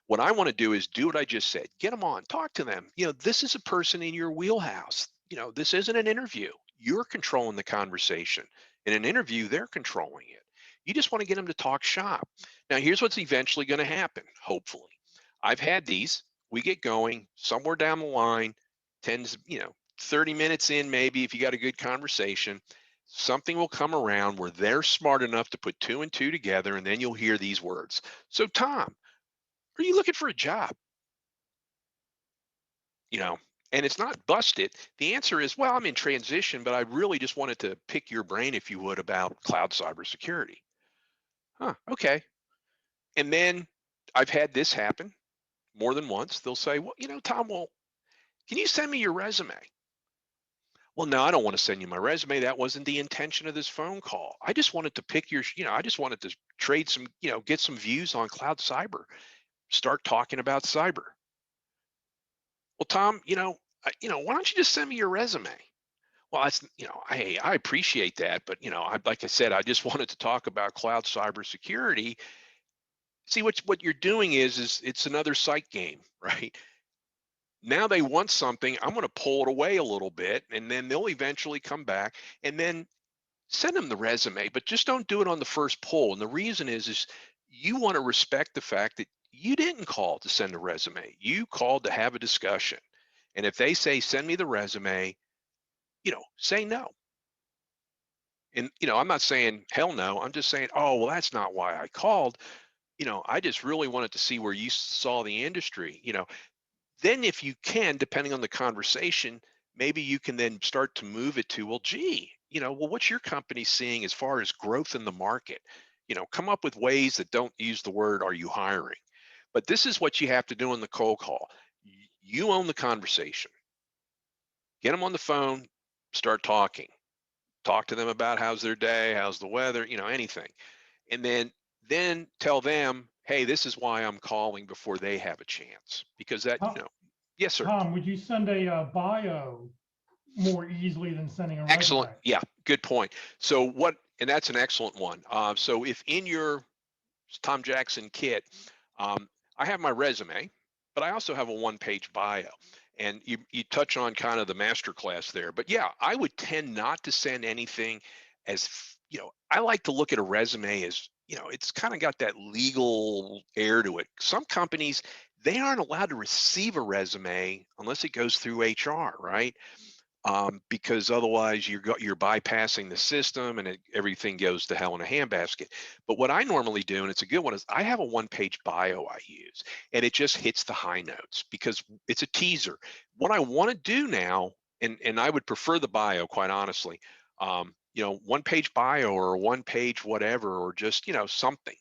What I want to do is do what I just said. Get them on, talk to them. This is a person in your wheelhouse. This isn't an interview. You're controlling the conversation. In an interview, they're controlling it. You just want to get them to talk shop. Now, here's what's eventually going to happen, hopefully. I've had these. We get going somewhere down the line, tends, 30 minutes in, maybe if you got a good conversation, something will come around where they're smart enough to put two and two together, and then you'll hear these words. "So, Tom, are you looking for a job?" You know, and it's not busted. The answer is, "Well, I'm in transition, but I really just wanted to pick your brain, if you would, about cloud cybersecurity." huh, okay. And then I've had this happen more than once. They'll say, well, Tom, well, can you send me your resume? Well, no, I don't want to send you my resume. That wasn't the intention of this phone call. I just wanted to pick I just wanted to trade some, get some views on cloud cyber, start talking about cyber. Well, Tom, why don't you just send me your resume? Well, I appreciate that, but like I said, I just wanted to talk about cloud cybersecurity. See, what you're doing is it's another psych game, right? Now they want something. I'm going to pull it away a little bit, and then they'll eventually come back, and then send them the resume, but just don't do it on the first pull. And the reason is you want to respect the fact that you didn't call to send a resume. You called to have a discussion. And if they say, send me the resume, say no. And, I'm not saying hell no. I'm just saying, oh, well, that's not why I called. I just really wanted to see where you saw the industry. Then if you can, depending on the conversation, maybe you can then start to move it to, well, gee, well, what's your company seeing as far as growth in the market? Come up with ways that don't use the word, are you hiring? But this is what you have to do in the cold call. You own the conversation. Get them on the phone, start talking. Talk to them about how's their day, how's the weather, anything. And then tell them, hey, this is why I'm calling before they have a chance. Because that, Tom, yes, sir. Tom, would you send a bio more easily than sending a Excellent. resume? Yeah, good point. And that's an excellent one. So if in your Tom Jackson kit, um, I have my resume, but I also have a one-page bio. And you touch on kind of the master class there. But yeah, I would tend not to send anything I like to look at a resume as, it's kind of got that legal air to it. Some companies, they aren't allowed to receive a resume unless it goes through HR, right? Because otherwise you're bypassing the system and everything goes to hell in a handbasket. But what I normally do, and it's a good one, is I have a one-page bio I use, and it just hits the high notes because it's a teaser. What I want to do now, and I would prefer the bio, quite honestly, one-page bio or a one-page whatever, or just something.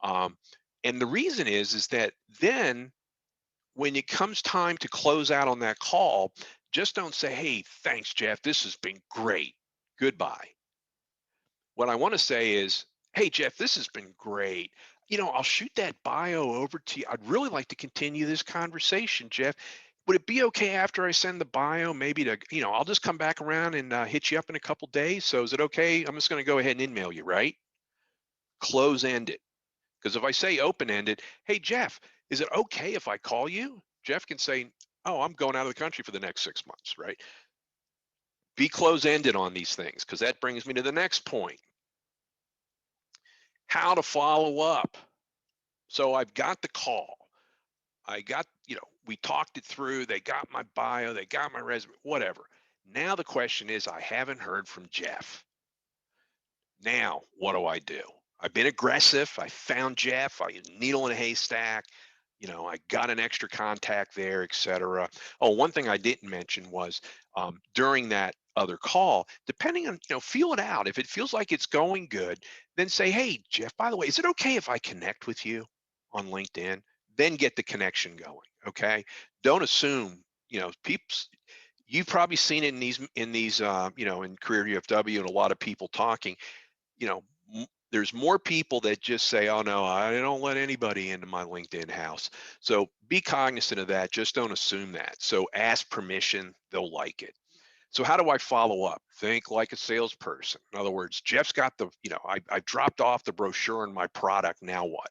Um, and the reason is that then when it comes time to close out on that call, just don't say, hey, thanks, Jeff. This has been great. Goodbye. What I want to say is, hey, Jeff, this has been great. I'll shoot that bio over to you. I'd really like to continue this conversation, Jeff. Would it be okay after I send the bio, maybe I'll just come back around and hit you up in a couple days. So is it okay? I'm just going to go ahead and email you, right? Close ended. Because if I say open ended, hey, Jeff, is it okay if I call you? Jeff can say, oh, I'm going out of the country for the next 6 months, right? Be close ended on these things, because that brings me to the next point, how to follow up. So I've got the call. We talked it through. They got my bio, they got my resume, whatever. Now the question is, I haven't heard from Jeff. Now, what do I do? I've been aggressive. I found Jeff. I needle in a haystack. I got an extra contact there, et cetera. Oh, one thing I didn't mention was during that other call, depending on, feel it out. If it feels like it's going good, then say, hey, Jeff, by the way, is it okay if I connect with you on LinkedIn? Then get the connection going. Okay. Don't assume, peeps. You've probably seen it in Career UFW and a lot of people talking you know, there's more people that just say, oh no, I don't let anybody into my LinkedIn house. So be cognizant of that. Just don't assume that. So ask permission, they'll like it. So how do I follow up? Think like a salesperson. In other words, Jeff's got I dropped off the brochure on my product. Now what?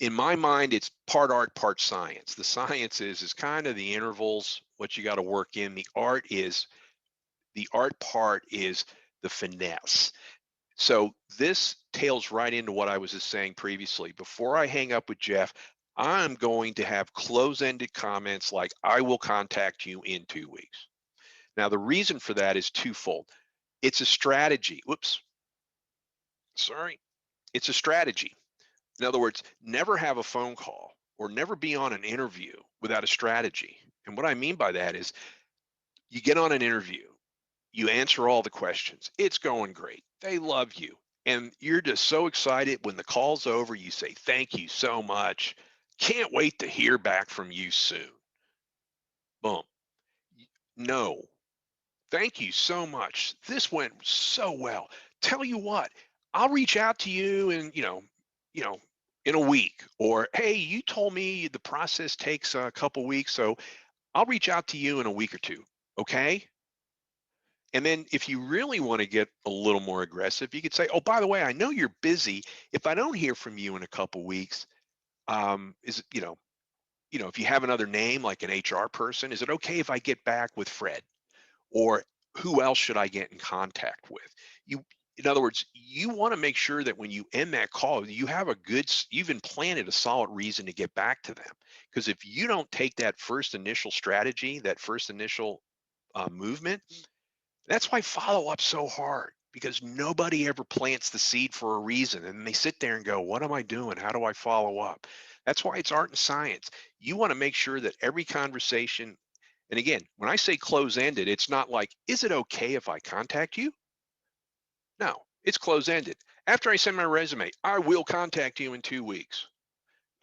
In my mind, it's part art, part science. The science is kind of the intervals, what you got to work in. The art part is the finesse. So this tails right into what I was just saying previously. Before I hang up with Jeff, I'm going to have close-ended comments like, I will contact you in 2 weeks. Now, the reason for that is twofold. It's a strategy. Whoops, sorry. It's a strategy. In other words, never have a phone call or never be on an interview without a strategy. And what I mean by that is you get on an interview, you answer all the questions. It's going great. They love you. And you're just so excited when the call's over, you say, "Thank you so much. Can't wait to hear back from you soon." Boom. No. Thank you so much. This went so well. Tell you what, I'll reach out to you in, you know, in a week. Or, hey, you told me the process takes a couple weeks, so I'll reach out to you in a week or two. Okay. And then if you really want to get a little more aggressive, you could say, oh, by the way, I know you're busy. If I don't hear from you in a couple weeks, is it, if you have another name like an HR person, is it okay if I get back with Fred? Or who else should I get in contact with? You, in other words, you want to make sure that when you end that call, you have you've implanted a solid reason to get back to them. Because if you don't take that first initial strategy, that first initial movement, that's why follow up's so hard, because nobody ever plants the seed for a reason. And they sit there and go, what am I doing? How do I follow up? That's why it's art and science. You want to make sure that every conversation, and again, when I say close ended, it's not like, is it okay if I contact you? No, it's close ended. After I send my resume, I will contact you in 2 weeks.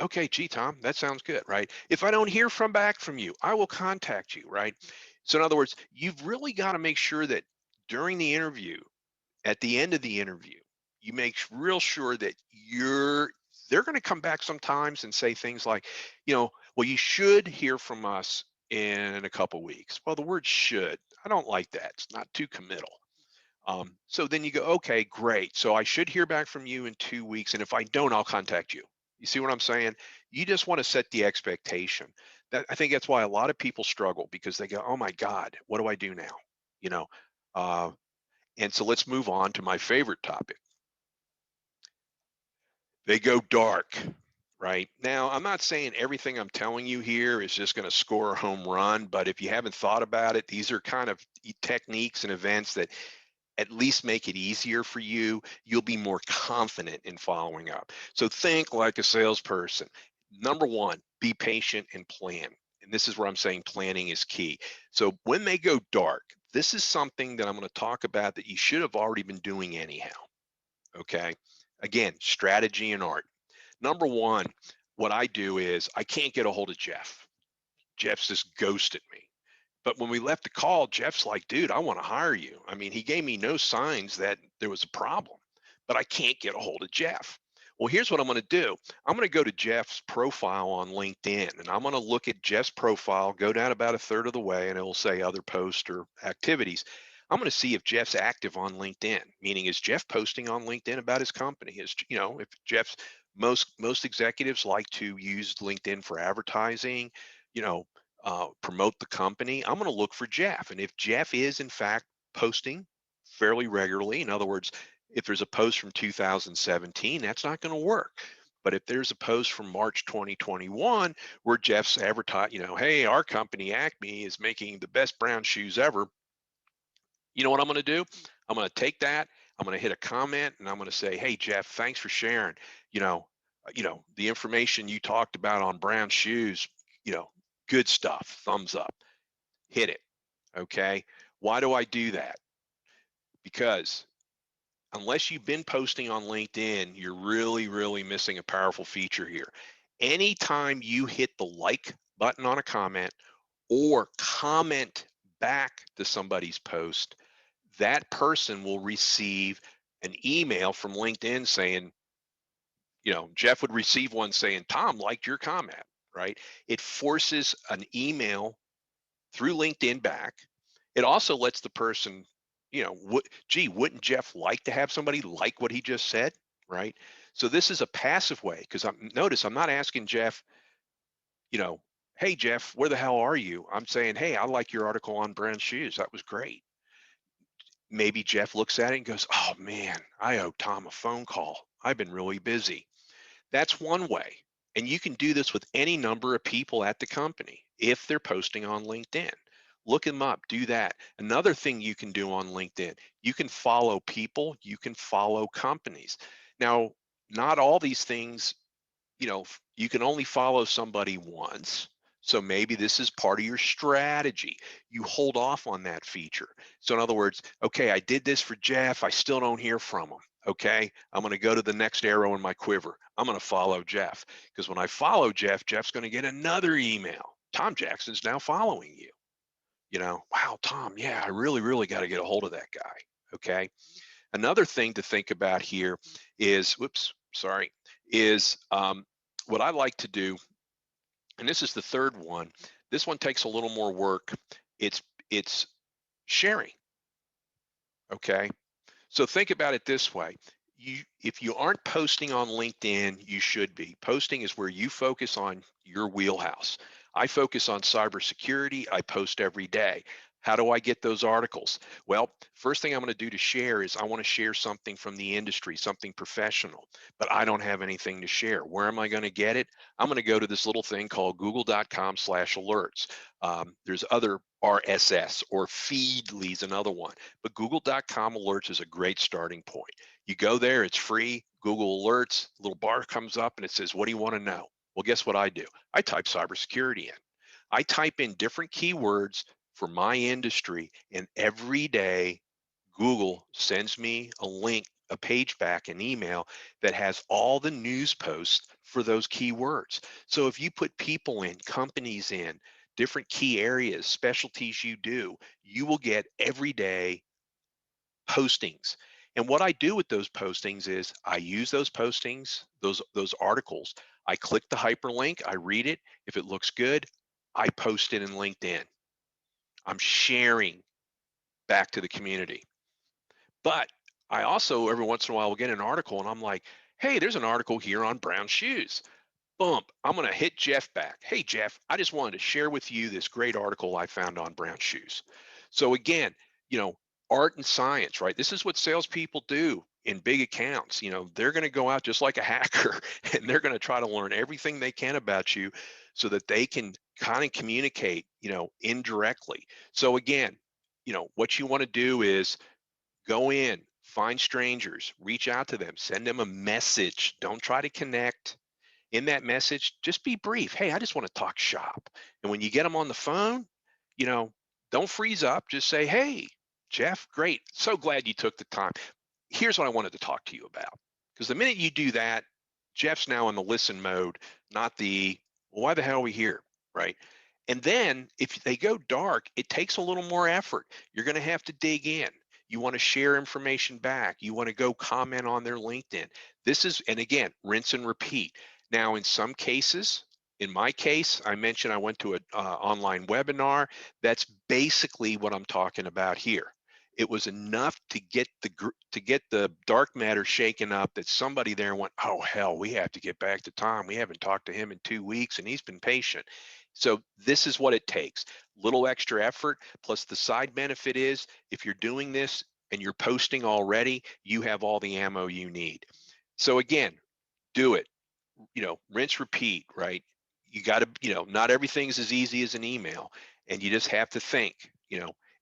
Okay, gee, Tom, that sounds good, right? If I don't hear back from you, I will contact you, right? So, in other words, you've really got to make sure that during the interview, at the end of the interview, you make real sure that they're going to come back sometimes and say things like, well, you should hear from us in a couple weeks. Well, the word should, I don't like that. It's not too committal. So then you go, okay, great. So I should hear back from you in 2 weeks. And if I don't, I'll contact you. You see what I'm saying? You just want to set the expectation. That I think that's why a lot of people struggle, because they go, oh my God, what do I do now? You know, uh, and so let's move on to my favorite topic. They go dark, right? Now, I'm not saying everything I'm telling you here is just going to score a home run, but if you haven't thought about it, these are kind of techniques and events that at least make it easier for you. You'll be more confident in following up. So think like a salesperson. Number one, be patient and plan. And this is where I'm saying planning is key. So when they go dark, this is something that I'm going to talk about that you should have already been doing anyhow. Okay. Again, strategy and art. Number one, what I do is I can't get a hold of Jeff. Jeff's just ghosted me. But when we left the call, Jeff's like, dude, I want to hire you. I mean, he gave me no signs that there was a problem, but I can't get a hold of Jeff. Well, here's what I'm going to do. I'm going to go to Jeff's profile on LinkedIn, and I'm going to look at Jeff's profile, go down about a third of the way, and it will say other posts or activities. I'm going to see if Jeff's active on LinkedIn, meaning is Jeff posting on LinkedIn about his company? If Jeff's most executives like to use LinkedIn for advertising, you know, promote the company, I'm going to look for Jeff. And if Jeff is, in fact, posting fairly regularly, in other words, if there's a post from 2017, that's not going to work. But if there's a post from March 2021 where Jeff's advertising, hey, our company Acme is making the best brown shoes ever, you know what I'm going to do? I'm going to take that. I'm going to hit a comment and I'm going to say, hey, Jeff, thanks for sharing. The information you talked about on brown shoes, you know, good stuff. Thumbs up. Hit it. Okay. Why do I do that? Because unless you've been posting on LinkedIn, you're really, really missing a powerful feature here. Anytime you hit the like button on a comment or comment back to somebody's post, that person will receive an email from LinkedIn saying, Jeff would receive one saying, Tom liked your comment, right? It forces an email through LinkedIn back. It also lets the person, wouldn't Jeff like to have somebody like what he just said, right? So this is a passive way, because I'm not asking Jeff, you know, hey Jeff, where the hell are you? I'm saying, hey, I like your article on brand shoes. That was great. Maybe Jeff looks at it and goes, oh man, I owe Tom a phone call. I've been really busy. That's one way. And you can do this with any number of people at the company if they're posting on LinkedIn. Look them up, do that. Another thing you can do on LinkedIn, you can follow people, you can follow companies. Now, not all these things, you can only follow somebody once. So maybe this is part of your strategy. You hold off on that feature. So in other words, okay, I did this for Jeff, I still don't hear from him. Okay, I'm going to go to the next arrow in my quiver. I'm going to follow Jeff, because when I follow Jeff, Jeff's going to get another email. Tom Jackson's now following you. Wow, Tom, yeah, I really, really got to get a hold of that guy. Okay. Another thing to think about here is, whoops, sorry, is what I like to do, and this is the third one. This one takes a little more work. It's sharing. Okay. So think about it this way. If you aren't posting on LinkedIn, you should be. Posting is where you focus on your wheelhouse. I focus on cybersecurity. I post every day. How do I get those articles? Well, first thing I'm going to do to share is I want to share something from the industry, something professional, but I don't have anything to share. Where am I going to get it? I'm going to go to this little thing called google.com/alerts. There's other RSS or Feedly is another one, but google.com alerts is a great starting point. You go there, it's free. Google Alerts, a little bar comes up and it says, what do you want to know? Well, guess what I do? I type cybersecurity in. I type in different keywords for my industry, and every day Google sends me a link, a page back, an email that has all the news posts for those keywords. So if you put people in, companies in, different key areas, specialties you do, you will get everyday postings. And what I do with those postings is I use those postings, those articles. I click the hyperlink, I read it. If it looks good, I post it in LinkedIn. I'm sharing back to the community. But I also every once in a while will get an article and I'm like, hey, there's an article here on brown shoes. Bump. I'm going to hit Jeff back. Hey, Jeff, I just wanted to share with you this great article I found on brown shoes. So again, you know, art and science, right? This is what salespeople do in big accounts. They're going to go out just like a hacker and they're going to try to learn everything they can about you so that they can kind of communicate, indirectly. So again, what you want to do is go in, find strangers, reach out to them, send them a message. Don't try to connect in that message, just be brief. Hey, I just want to talk shop. And when you get them on the phone, you know, don't freeze up. Just say, hey, Jeff, great. So glad you took the time. Here's what I wanted to talk to you about. Because the minute you do that, Jeff's now in the listen mode, not the, well, why the hell are we here? Right. And then if they go dark, it takes a little more effort. You're going to have to dig in. You want to share information back. You want to go comment on their LinkedIn. This is, and again, rinse and repeat. Now, in some cases, in my case, I mentioned I went to an online webinar. That's basically what I'm talking about here. It was enough to get the dark matter shaken up that somebody there went, oh hell, we have to get back to Tom. We haven't talked to him in 2 weeks, and he's been patient. So this is what it takes: little extra effort. Plus, the side benefit is if you're doing this and you're posting already, you have all the ammo you need. So again, do it. Rinse, repeat, right? You got to, not everything's as easy as an email, and you just have to think,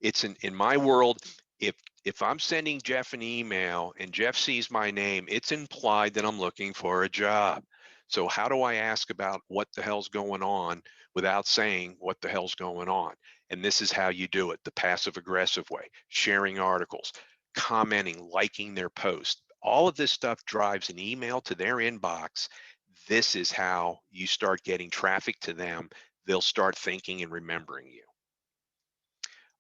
it's in my world, if I'm sending Jeff an email and Jeff sees my name, it's implied that I'm looking for a job. So how do I ask about what the hell's going on without saying what the hell's going on? And this is how you do it: the passive aggressive way, sharing articles, commenting, liking their post. All of this stuff drives an email to their inbox. This is how you start getting traffic to them. They'll start thinking and remembering you.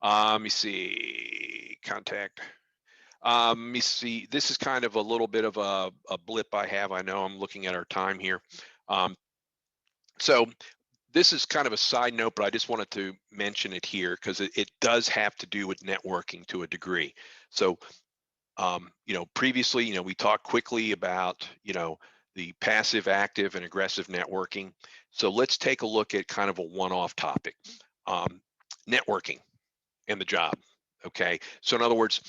Let me see, contact. Let me see, this is kind of a little bit of a blip I have. I know I'm looking at our time here. Um, so this is kind of a side note, but I just wanted to mention it here because it does have to do with networking to a degree. So previously, we talked quickly about, the passive, active, and aggressive networking. So let's take a look at kind of a one-off topic, um, networking and the job. Okay. So in other words,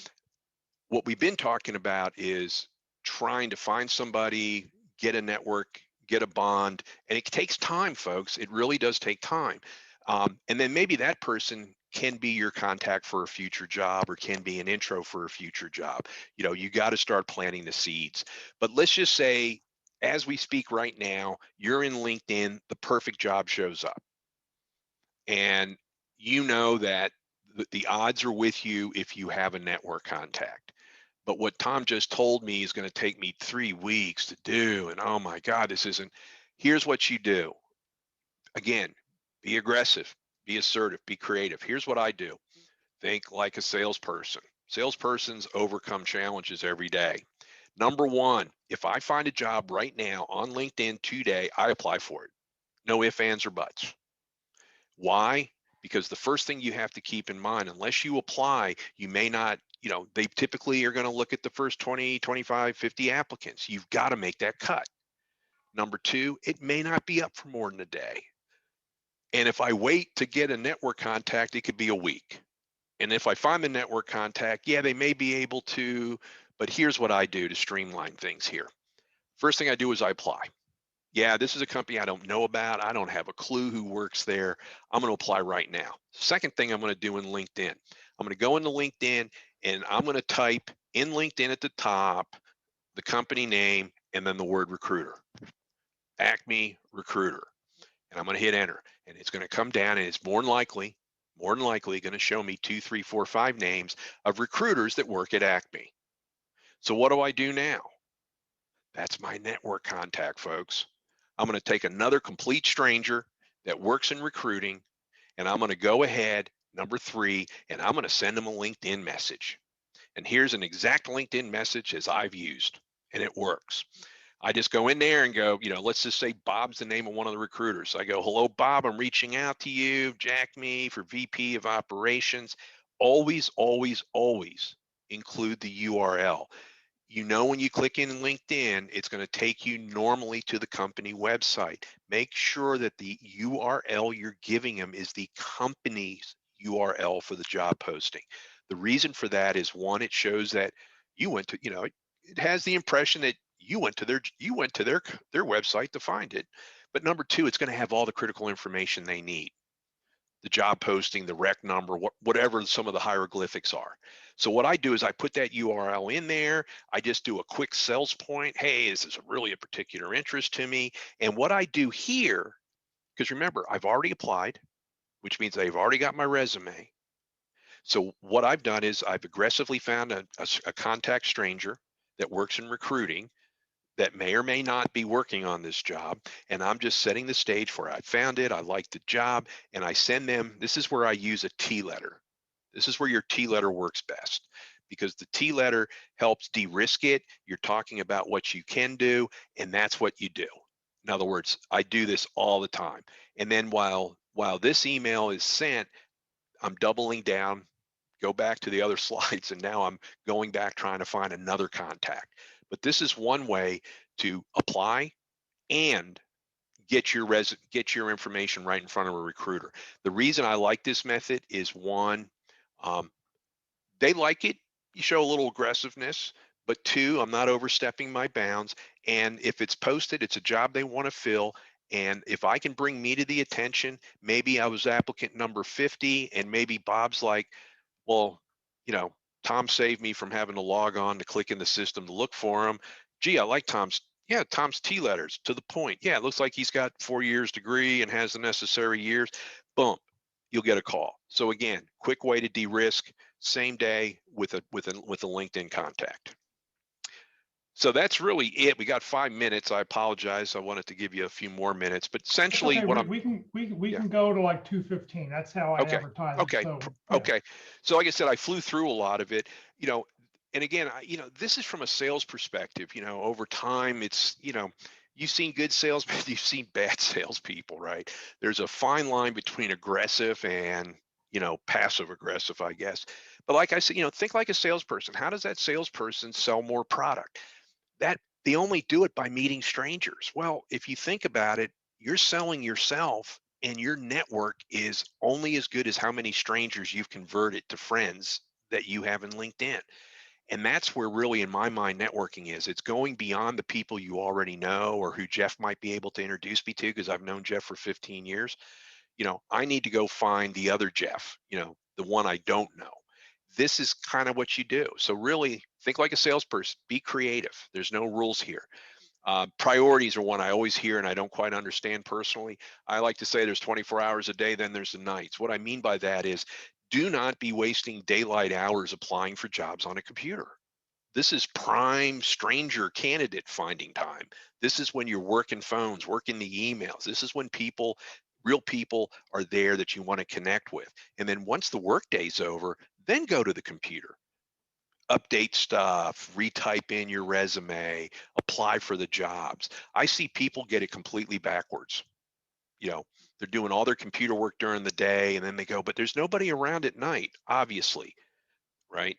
what we've been talking about is trying to find somebody, get a network, get a bond, and it takes time, folks. It really does take time. And then maybe that person can be your contact for a future job or can be an intro for a future job. You got to start planting the seeds. But let's just say, as we speak right now, you're in LinkedIn, the perfect job shows up. And you know that the odds are with you if you have a network contact. But what Tom just told me is going to take me 3 weeks to do. And oh my God, this isn't. Here's what you do. Again, be aggressive, be assertive, be creative. Here's what I do. Think like a salesperson. Salespersons overcome challenges every day. Number one, if I find a job right now on LinkedIn today, I apply for it. No ifs, ands, or buts. Why? Because the first thing you have to keep in mind, unless you apply, you may not, they typically are going to look at the first 20, 25, 50 applicants. You've got to make that cut. Number two, it may not be up for more than a day. And if I wait to get a network contact, it could be a week. And if I find the network contact, yeah, they may be able to, but here's what I do to streamline things here. First thing I do is I apply. Yeah, this is a company I don't know about. I don't have a clue who works there. I'm going to apply right now. Second thing I'm going to do in LinkedIn, I'm going to go into LinkedIn and I'm going to type in LinkedIn at the top the company name and then the word recruiter, Acme Recruiter. And I'm going to hit enter and it's going to come down and it's more than likely going to show me 2, 3, 4, 5 names of recruiters that work at Acme. So what do I do now? That's my network contact, folks. I'm going to take another complete stranger that works in recruiting, and I'm going to go ahead, number 3, and I'm going to send them a LinkedIn message. And here's an exact LinkedIn message as I've used, and it works. I just go in there and go, let's just say Bob's the name of one of the recruiters. I go, hello, Bob, I'm reaching out to you, Jack Me for VP of Operations. Always, always, always include the URL. When you click in LinkedIn, it's going to take you normally to the company website. Make sure that the URL you're giving them is the company's URL for the job posting. The reason for that is one, it shows that you went to, it has the impression that you went to their website to find it. But number two, it's going to have all the critical information they need, the job posting, the rec number, whatever some of the hieroglyphics are. So what I do is I put that URL in there. I just do a quick sales point. Hey, this is really a particular interest to me. And what I do here, because remember, I've already applied, which means they've already got my resume. So what I've done is I've aggressively found a contact stranger that works in recruiting that may or may not be working on this job. And I'm just setting the stage for it. I found it, I like the job, and I send them, this is where I use a T letter. This is where your T letter works best because the T letter helps de-risk it. You're talking about what you can do, and that's what you do. In other words, I do this all the time. And then while this email is sent, I'm doubling down, go back to the other slides, and now I'm going back trying to find another contact. But this is one way to apply and get your information right in front of a recruiter. The reason I like this method is one, um, they like it. You show a little aggressiveness, but two, I'm not overstepping my bounds. And if it's posted, it's a job they want to fill. And if I can bring me to the attention, maybe I was applicant number 50, and maybe Bob's like, well, you know, Tom saved me from having to log on to click in the system to look for him. Gee, I like Tom's T letters to the point. Yeah, it looks like he's got 4 years degree and has the necessary years. Boom, you'll get a call. So again, quick way to de-risk, same day with a LinkedIn contact. So that's really it. We got 5 minutes. I apologize. I wanted to give you a few more minutes, but That's essentially okay. what We yeah. can go to like 2:15. That's how I Okay. advertise it. Okay. So yeah. Okay. So like I said, I flew through a lot of it, and again, this is from a sales perspective, over time, you've seen good salesmen, you've seen bad salespeople, right? There's a fine line between aggressive and, passive aggressive, I guess. But like I said, think like a salesperson. How does that salesperson sell more product? That they only do it by meeting strangers. Well, if you think about it, you're selling yourself and your network is only as good as how many strangers you've converted to friends that you have in LinkedIn. And that's where really in my mind networking is. It's going beyond the people you already know or who Jeff might be able to introduce me to because I've known Jeff for 15 years. I need to go find the other Jeff, the one I don't know. This is kind of what you do. So really think like a salesperson, be creative. There's no rules here. Priorities are one I always hear and I don't quite understand personally. I like to say there's 24 hours a day, then there's the nights. What I mean by that is do not be wasting daylight hours applying for jobs on a computer. This is prime stranger candidate finding time. This is when you're working phones, working the emails. This is when real people are there that you want to connect with. And then once the workday's over, then go to the computer, update stuff, retype in your resume, apply for the jobs. I see people get it completely backwards. You know, they're doing all their computer work during the day and then they go, but there's nobody around at night, obviously, right?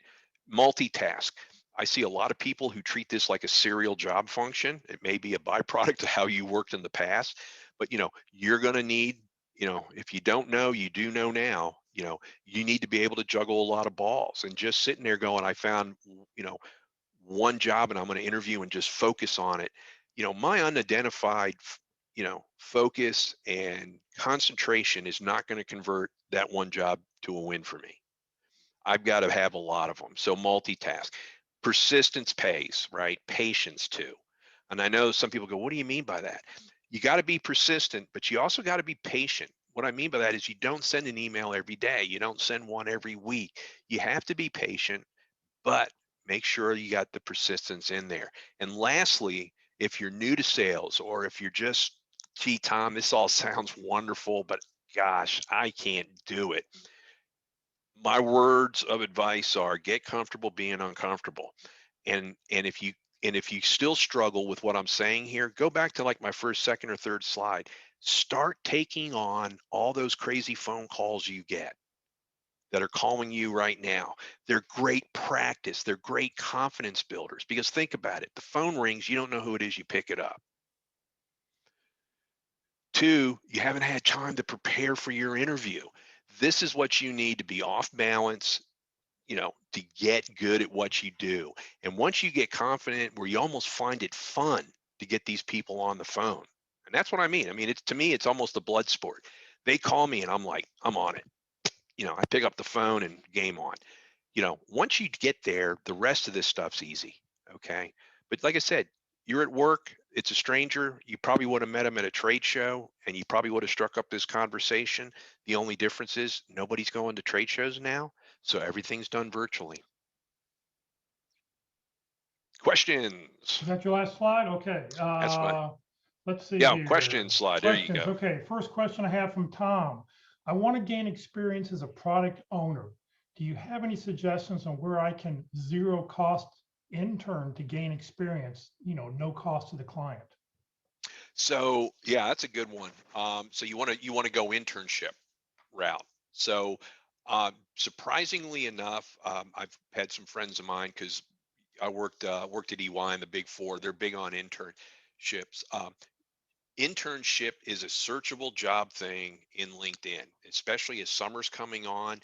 Multitask. I see a lot of people who treat this like a serial job function. It may be a byproduct of how you worked in the past, but you're going to need, if you don't know, you do know now, you need to be able to juggle a lot of balls. And just sitting there going, I found, one job and I'm going to interview and just focus on it. My unidentified, focus and concentration is not going to convert that one job to a win for me. I've got to have a lot of them. So multitask. Persistence pays, right? Patience too. And I know some people go, what do you mean by that? You got to be persistent, but you also got to be patient. What I mean by that is you don't send an email every day. You don't send one every week. You have to be patient, but make sure you got the persistence in there. And lastly, if you're new to sales or if you're just, gee, Tom, this all sounds wonderful, but gosh, I can't do it. My words of advice are get comfortable being uncomfortable. And if you still struggle with what I'm saying here, go back to like my first, second, or third slide. Start taking on all those crazy phone calls you get that are calling you right now. They're great practice. They're great confidence builders because think about it. The phone rings, you don't know who it is, you pick it up. Two, you haven't had time to prepare for your interview. This is what you need to be off balance, to get good at what you do. And once you get confident where you almost find it fun to get these people on the phone. And that's what I mean. I mean, it's to me, it's almost a blood sport. They call me and I'm like, I'm on it. I pick up the phone and game on. Once you get there, the rest of this stuff's easy. Okay. But like I said, you're at work, it's a stranger. You probably would have met him at a trade show and you probably would have struck up this conversation. The only difference is nobody's going to trade shows now. So everything's done virtually. Questions? Is that your last slide? Okay. That's my, Let's see yeah, question here. slide. There you Questions. go. Okay. First question I have from Tom. I want to gain experience as a product owner. Do you have any suggestions on where I can zero cost intern to gain experience, no cost to the client? So yeah, that's a good one. So you want to go internship route. So surprisingly enough, I've had some friends of mine because I worked at EY in the Big Four. They're big on internships. Internship is a searchable job thing in LinkedIn, especially as summer's coming on.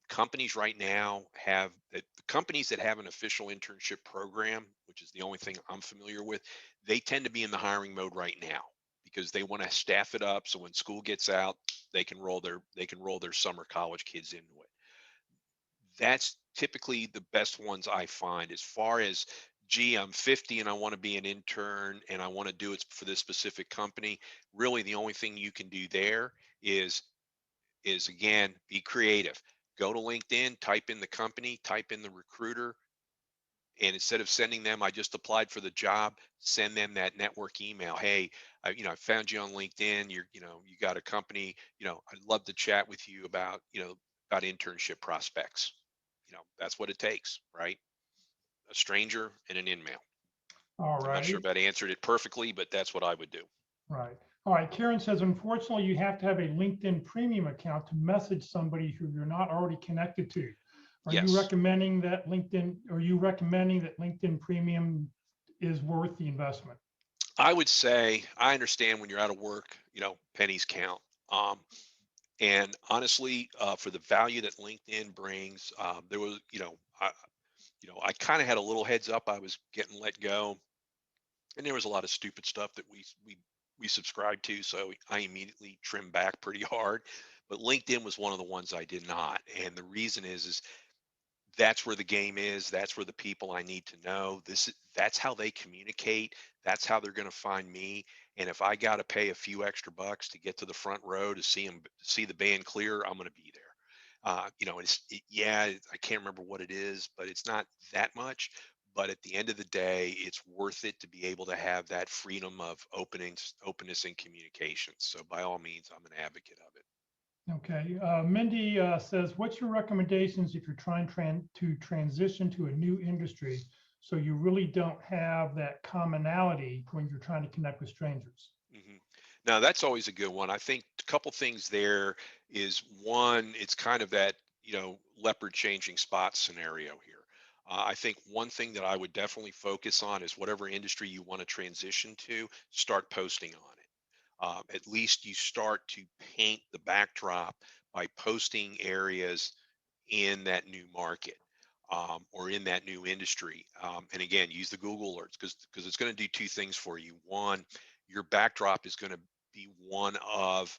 Companies right now have the companies that have an official internship program, which is the only thing I'm familiar with, they tend to be in the hiring mode right now because they want to staff it up so when school gets out, they can roll their summer college kids into it. That's typically the best ones I find as far as, gee, I'm 50 and I want to be an intern and I want to do it for this specific company. Really, the only thing you can do there is again, be creative. Go to LinkedIn, type in the company, type in the recruiter, and instead of sending them, I just applied for the job, send them that network email. Hey, I found you on LinkedIn. You got a company. I'd love to chat with you about internship prospects. That's what it takes, right? A stranger and an email. All I'm not sure right. if that answered it perfectly, but that's what I would do. Right. All right. Karen says, unfortunately, you have to have a LinkedIn premium account to message somebody who you're not already connected to. Are you Yes. recommending that LinkedIn premium is worth the investment? I would say I understand when you're out of work, pennies count. And honestly, for the value that LinkedIn brings, there was, I kind of had a little heads up. I was getting let go, and there was a lot of stupid stuff that we subscribed to. So I immediately trimmed back pretty hard. But LinkedIn was one of the ones I did not, and the reason is that's where the game is. That's where the people I need to know. That's how they communicate. That's how they're going to find me. And if I got to pay a few extra bucks to get to the front row to see the band clear, I'm going to be there. Yeah, I can't remember what it is, but it's not that much. but at the end of the day, it's worth it to be able to have that freedom of openness and communication. So by all means, I'm an advocate of it. Okay. Mindy says, what's your recommendations if you're trying to transition to a new industry so you really don't have that commonality when you're trying to connect with strangers? hmm Now that's always a good one. I think a couple things there is one, it's kind of that, leopard changing spot scenario here. I think one thing that I would definitely focus on is whatever industry you want to transition to, start posting on it. At least you start to paint the backdrop by posting areas in that new market, or in that new industry. And again, use the Google alerts because it's going to do two things for you. One, your backdrop is going to be one of,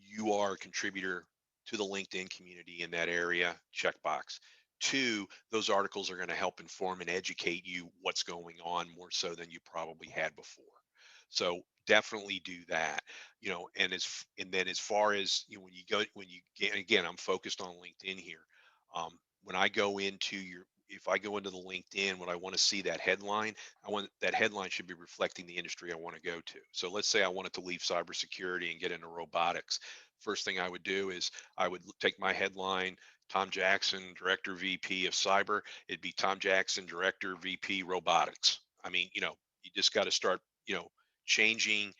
you are a contributor to the LinkedIn community in that area, checkbox. Two, those articles are going to help inform and educate you what's going on more so than you probably had before. So definitely do that. And then as far as, when you get, again, I'm focused on LinkedIn here. When I go into if I go into the LinkedIn, when I want to see that headline, I want that headline should be reflecting the industry I want to go to. So let's say I wanted to leave cybersecurity and get into robotics. First thing I would do is I would take my headline, Tom Jackson, Director VP of Cyber. It'd be Tom Jackson, Director VP Robotics. I mean, you just got to start, changing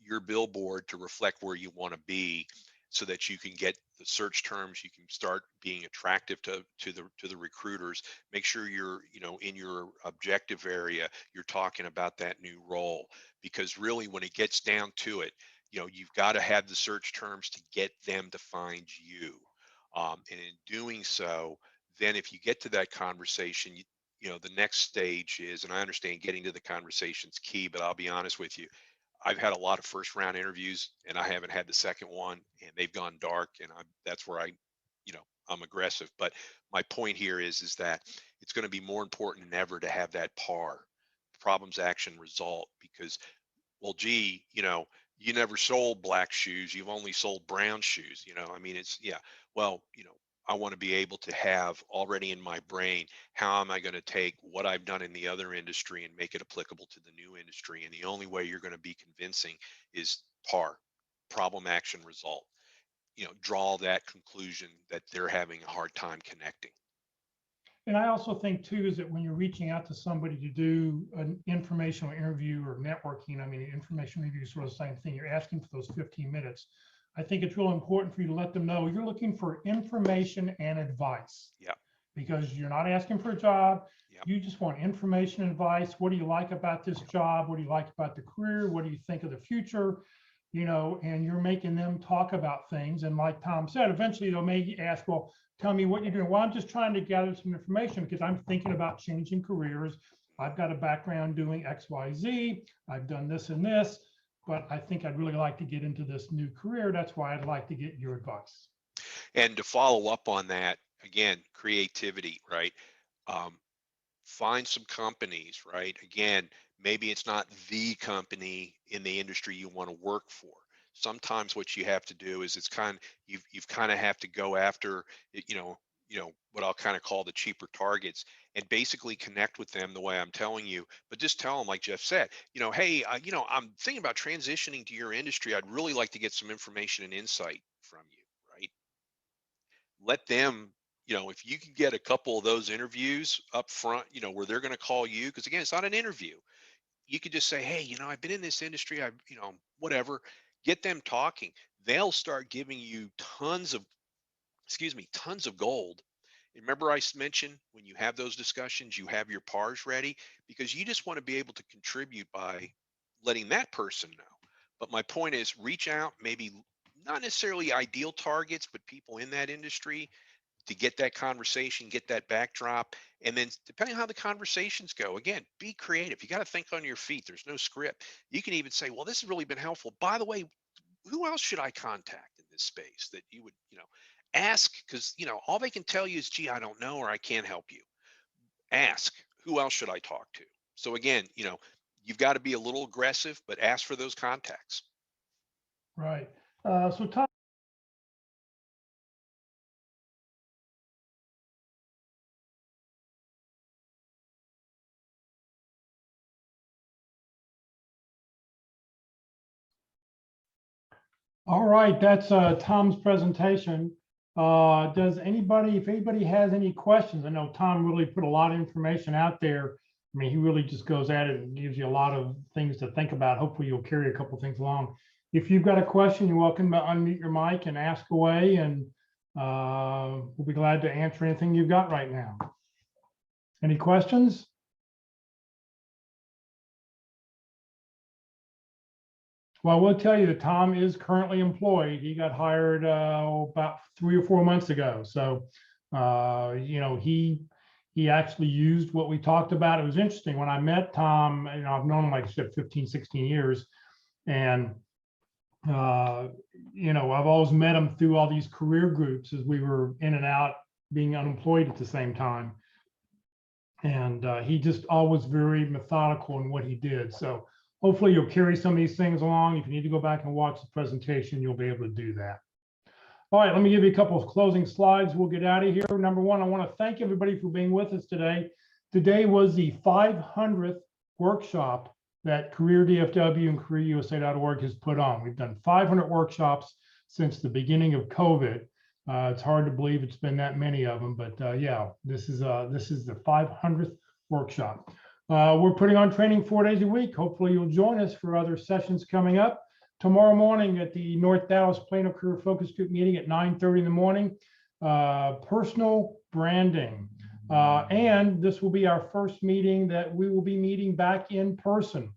your billboard to reflect where you want to be, so that you can get the search terms, you can start being attractive to the recruiters. Make sure you're, in your objective area, you're talking about that new role, because really when it gets down to it, you've got to have the search terms to get them to find you. And in doing so, then if you get to that conversation, the next stage is, and I understand getting to the conversation's key, but I'll be honest with you, I've had a lot of first round interviews and I haven't had the second one, and they've gone dark, and that's where I'm aggressive. But my point here is that it's going to be more important than ever to have that PAR, problems, action, result, because, well, gee, you never sold black shoes, you've only sold brown shoes. I mean, it's, yeah, well, I want to be able to have already in my brain, how am I going to take what I've done in the other industry and make it applicable to the new industry? And the only way you're going to be convincing is PAR, problem, action, result. Draw that conclusion that they're having a hard time connecting. And I also think too, is that when you're reaching out to somebody to do an informational interview or networking, I mean, information review is sort of the same thing. You're asking for those 15 minutes. I think it's real important for you to let them know you're looking for information and advice, Yeah. because you're not asking for a job. Yeah. You just want information and advice. What do you like about this job? What do you like about the career? What do you think of the future? And you're making them talk about things. And like Tom said, eventually they'll may ask, well, tell me what you're doing. Well, I'm just trying to gather some information because I'm thinking about changing careers. I've got a background doing X, Y, Z. I've done this and this, but I think I'd really like to get into this new career. That's why I'd like to get your advice. And to follow up on that, again, creativity, right? Um, Find some companies, right? Again, maybe it's not the company in the industry you want to work for. Sometimes what you have to do is, you've kind of have to go after it, what I'll kind of call the cheaper targets, and basically connect with them the way I'm telling you. But just tell them, like Jeff said, hey, I'm thinking about transitioning to your industry. I'd really like to get some information and insight from you, right? Let them, if you can get a couple of those interviews up front, where they're going to call you, because again, it's not an interview. You could just say, hey, I've been in this industry, I've, whatever. Get them talking. They'll start giving you tons of gold. Remember, mentioned, when you have those discussions, you have your pars ready, because you just want to be able to contribute by letting that person know. But my point is, reach out, maybe not necessarily ideal targets, but people in that industry, to get that conversation, get that backdrop. And then depending on how the conversations go, again, be creative. You got to think on your feet. There's no script. You can even say, well, this has really been helpful. By the way, who else should I contact in this space that you would, ask? Because, all they can tell you is, gee, I don't know, or I can't help you. Ask, who else should I talk to? So again, you've got to be a little aggressive, but ask for those contacts. Right. So Tom, All right, that's Tom's presentation. Does anybody, if anybody has any questions, I know Tom really put a lot of information out there. I mean, he really just goes at it and gives you a lot of things to think about. Hopefully you'll carry a couple things along. If you've got a question, you're welcome to unmute your mic and ask away, and we'll be glad to answer anything you've got right now. Any questions? Well, I will tell you that Tom is currently employed. He got hired about 3 or 4 months ago. So, you know, he actually used what we talked about. It was interesting when I met Tom. You know, I've known him, like I said, 15, 16 years. And, you know, I've always met him through all these career groups as we were in and out being unemployed at the same time. And he just always very methodical in what he did. So hopefully you'll carry some of these things along. If you need to go back and watch the presentation, you'll be able to do that. All right, let me give you a couple of closing slides. We'll get out of here. Number one, I want to thank everybody for being with us today. Today was the 500th workshop that Career DFW and CareerUSA.org has put on. We've done 500 workshops since the beginning of COVID. It's hard to believe it's been that many of them, but yeah, this is the 500th workshop. We're putting on training 4 days a week. Hopefully you'll join us for other sessions coming up. Tomorrow morning at the North Dallas Plano Career Focus Group meeting at 9:30 in the morning, personal branding. And this will be our first meeting that we will be meeting back in person.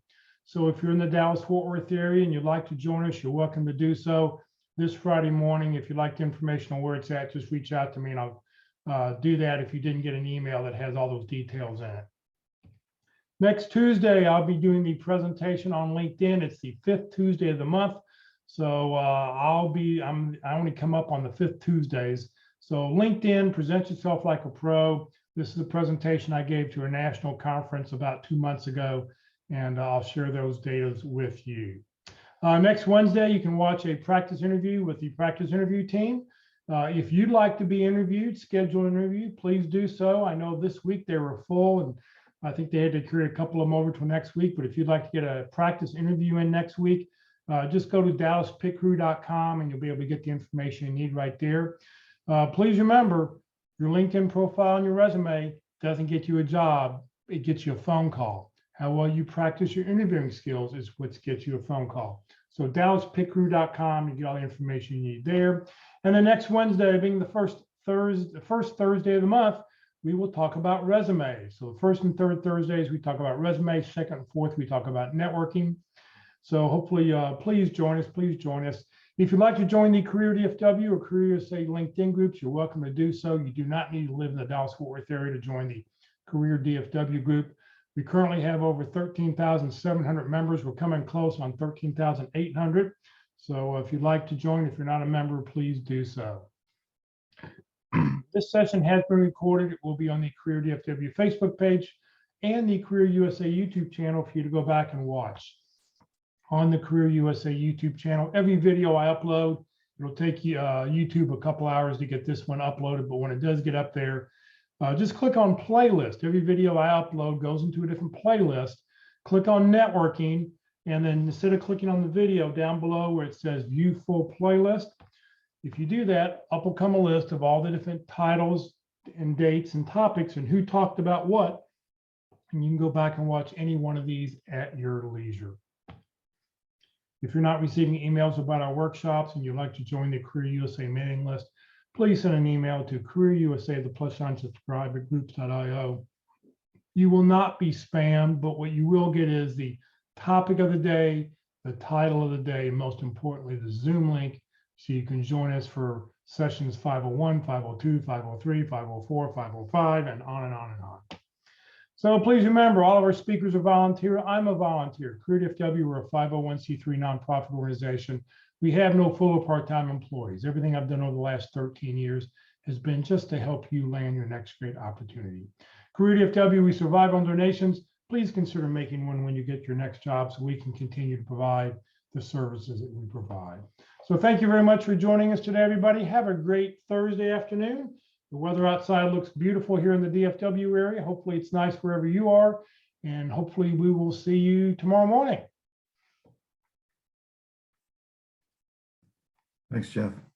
So if you're in the Dallas-Fort Worth area and you'd like to join us, you're welcome to do so this Friday morning. If you'd like the information on where it's at, just reach out to me and I'll do that if you didn't get an email that has all those details in it. Next Tuesday, I'll be doing the presentation on LinkedIn. It's the 5th Tuesday of the month. So I only come up on the 5th Tuesdays. So LinkedIn, present yourself like a pro. This is a presentation I gave to a national conference about 2 months ago, and I'll share those data with you. Next Wednesday, you can watch a practice interview with the practice interview team. If you'd like to be interviewed, schedule an interview, please do so. I know this week they were full, and I think they had to carry a couple of them over till next week. But if you'd like to get a practice interview in next week, just go to dallaspitcrew.com and you'll be able to get the information you need right there. Please remember, your LinkedIn profile and your resume doesn't get you a job. It gets you a phone call. How well you practice your interviewing skills is what gets you a phone call. So dallaspitcrew.com, you get all the information you need there. And the next Wednesday, being the first Thursday of the month, we will talk about resumes. So the first and third Thursdays, we talk about resumes. Second and fourth, we talk about networking. So hopefully, please join us. Please join us. If you'd like to join the Career DFW or Career USA LinkedIn groups, you're welcome to do so. You do not need to live in the Dallas-Fort Worth area to join the Career DFW group. We currently have over 13,700 members. We're coming close on 13,800. So if you'd like to join, if you're not a member, please do so. This session has been recorded. It will be on the Career DFW Facebook page and the Career USA YouTube channel for you to go back and watch. On the Career USA YouTube channel, every video I upload, it'll take you YouTube a couple hours to get this one uploaded, but when it does get up there, just click on playlist. Every video I upload goes into a different playlist. Click on networking, and then instead of clicking on the video down below where it says view full playlist, if you do that, up will come a list of all the different titles and dates and topics and who talked about what, and you can go back and watch any one of these at your leisure. If you're not receiving emails about our workshops and you'd like to join the Career USA mailing list, please send an email to CareerUSA, the +subscribe at groups.io. You will not be spammed, but what you will get is the topic of the day, the title of the day, and most importantly, the Zoom link, so you can join us for sessions 501, 502, 503, 504, 505, and on and on and on. So please remember, all of our speakers are volunteer. I'm a volunteer. Career DFW, we're a 501c3 nonprofit organization. We have no full or part-time employees. Everything I've done over the last 13 years has been just to help you land your next great opportunity. Career DFW, we survive on donations. Please consider making one when you get your next job so we can continue to provide the services that we provide. So thank you very much for joining us today, everybody. Have a great Thursday afternoon. The weather outside looks beautiful here in the DFW area. Hopefully it's nice wherever you are, and hopefully we will see you tomorrow morning. Thanks, Jeff.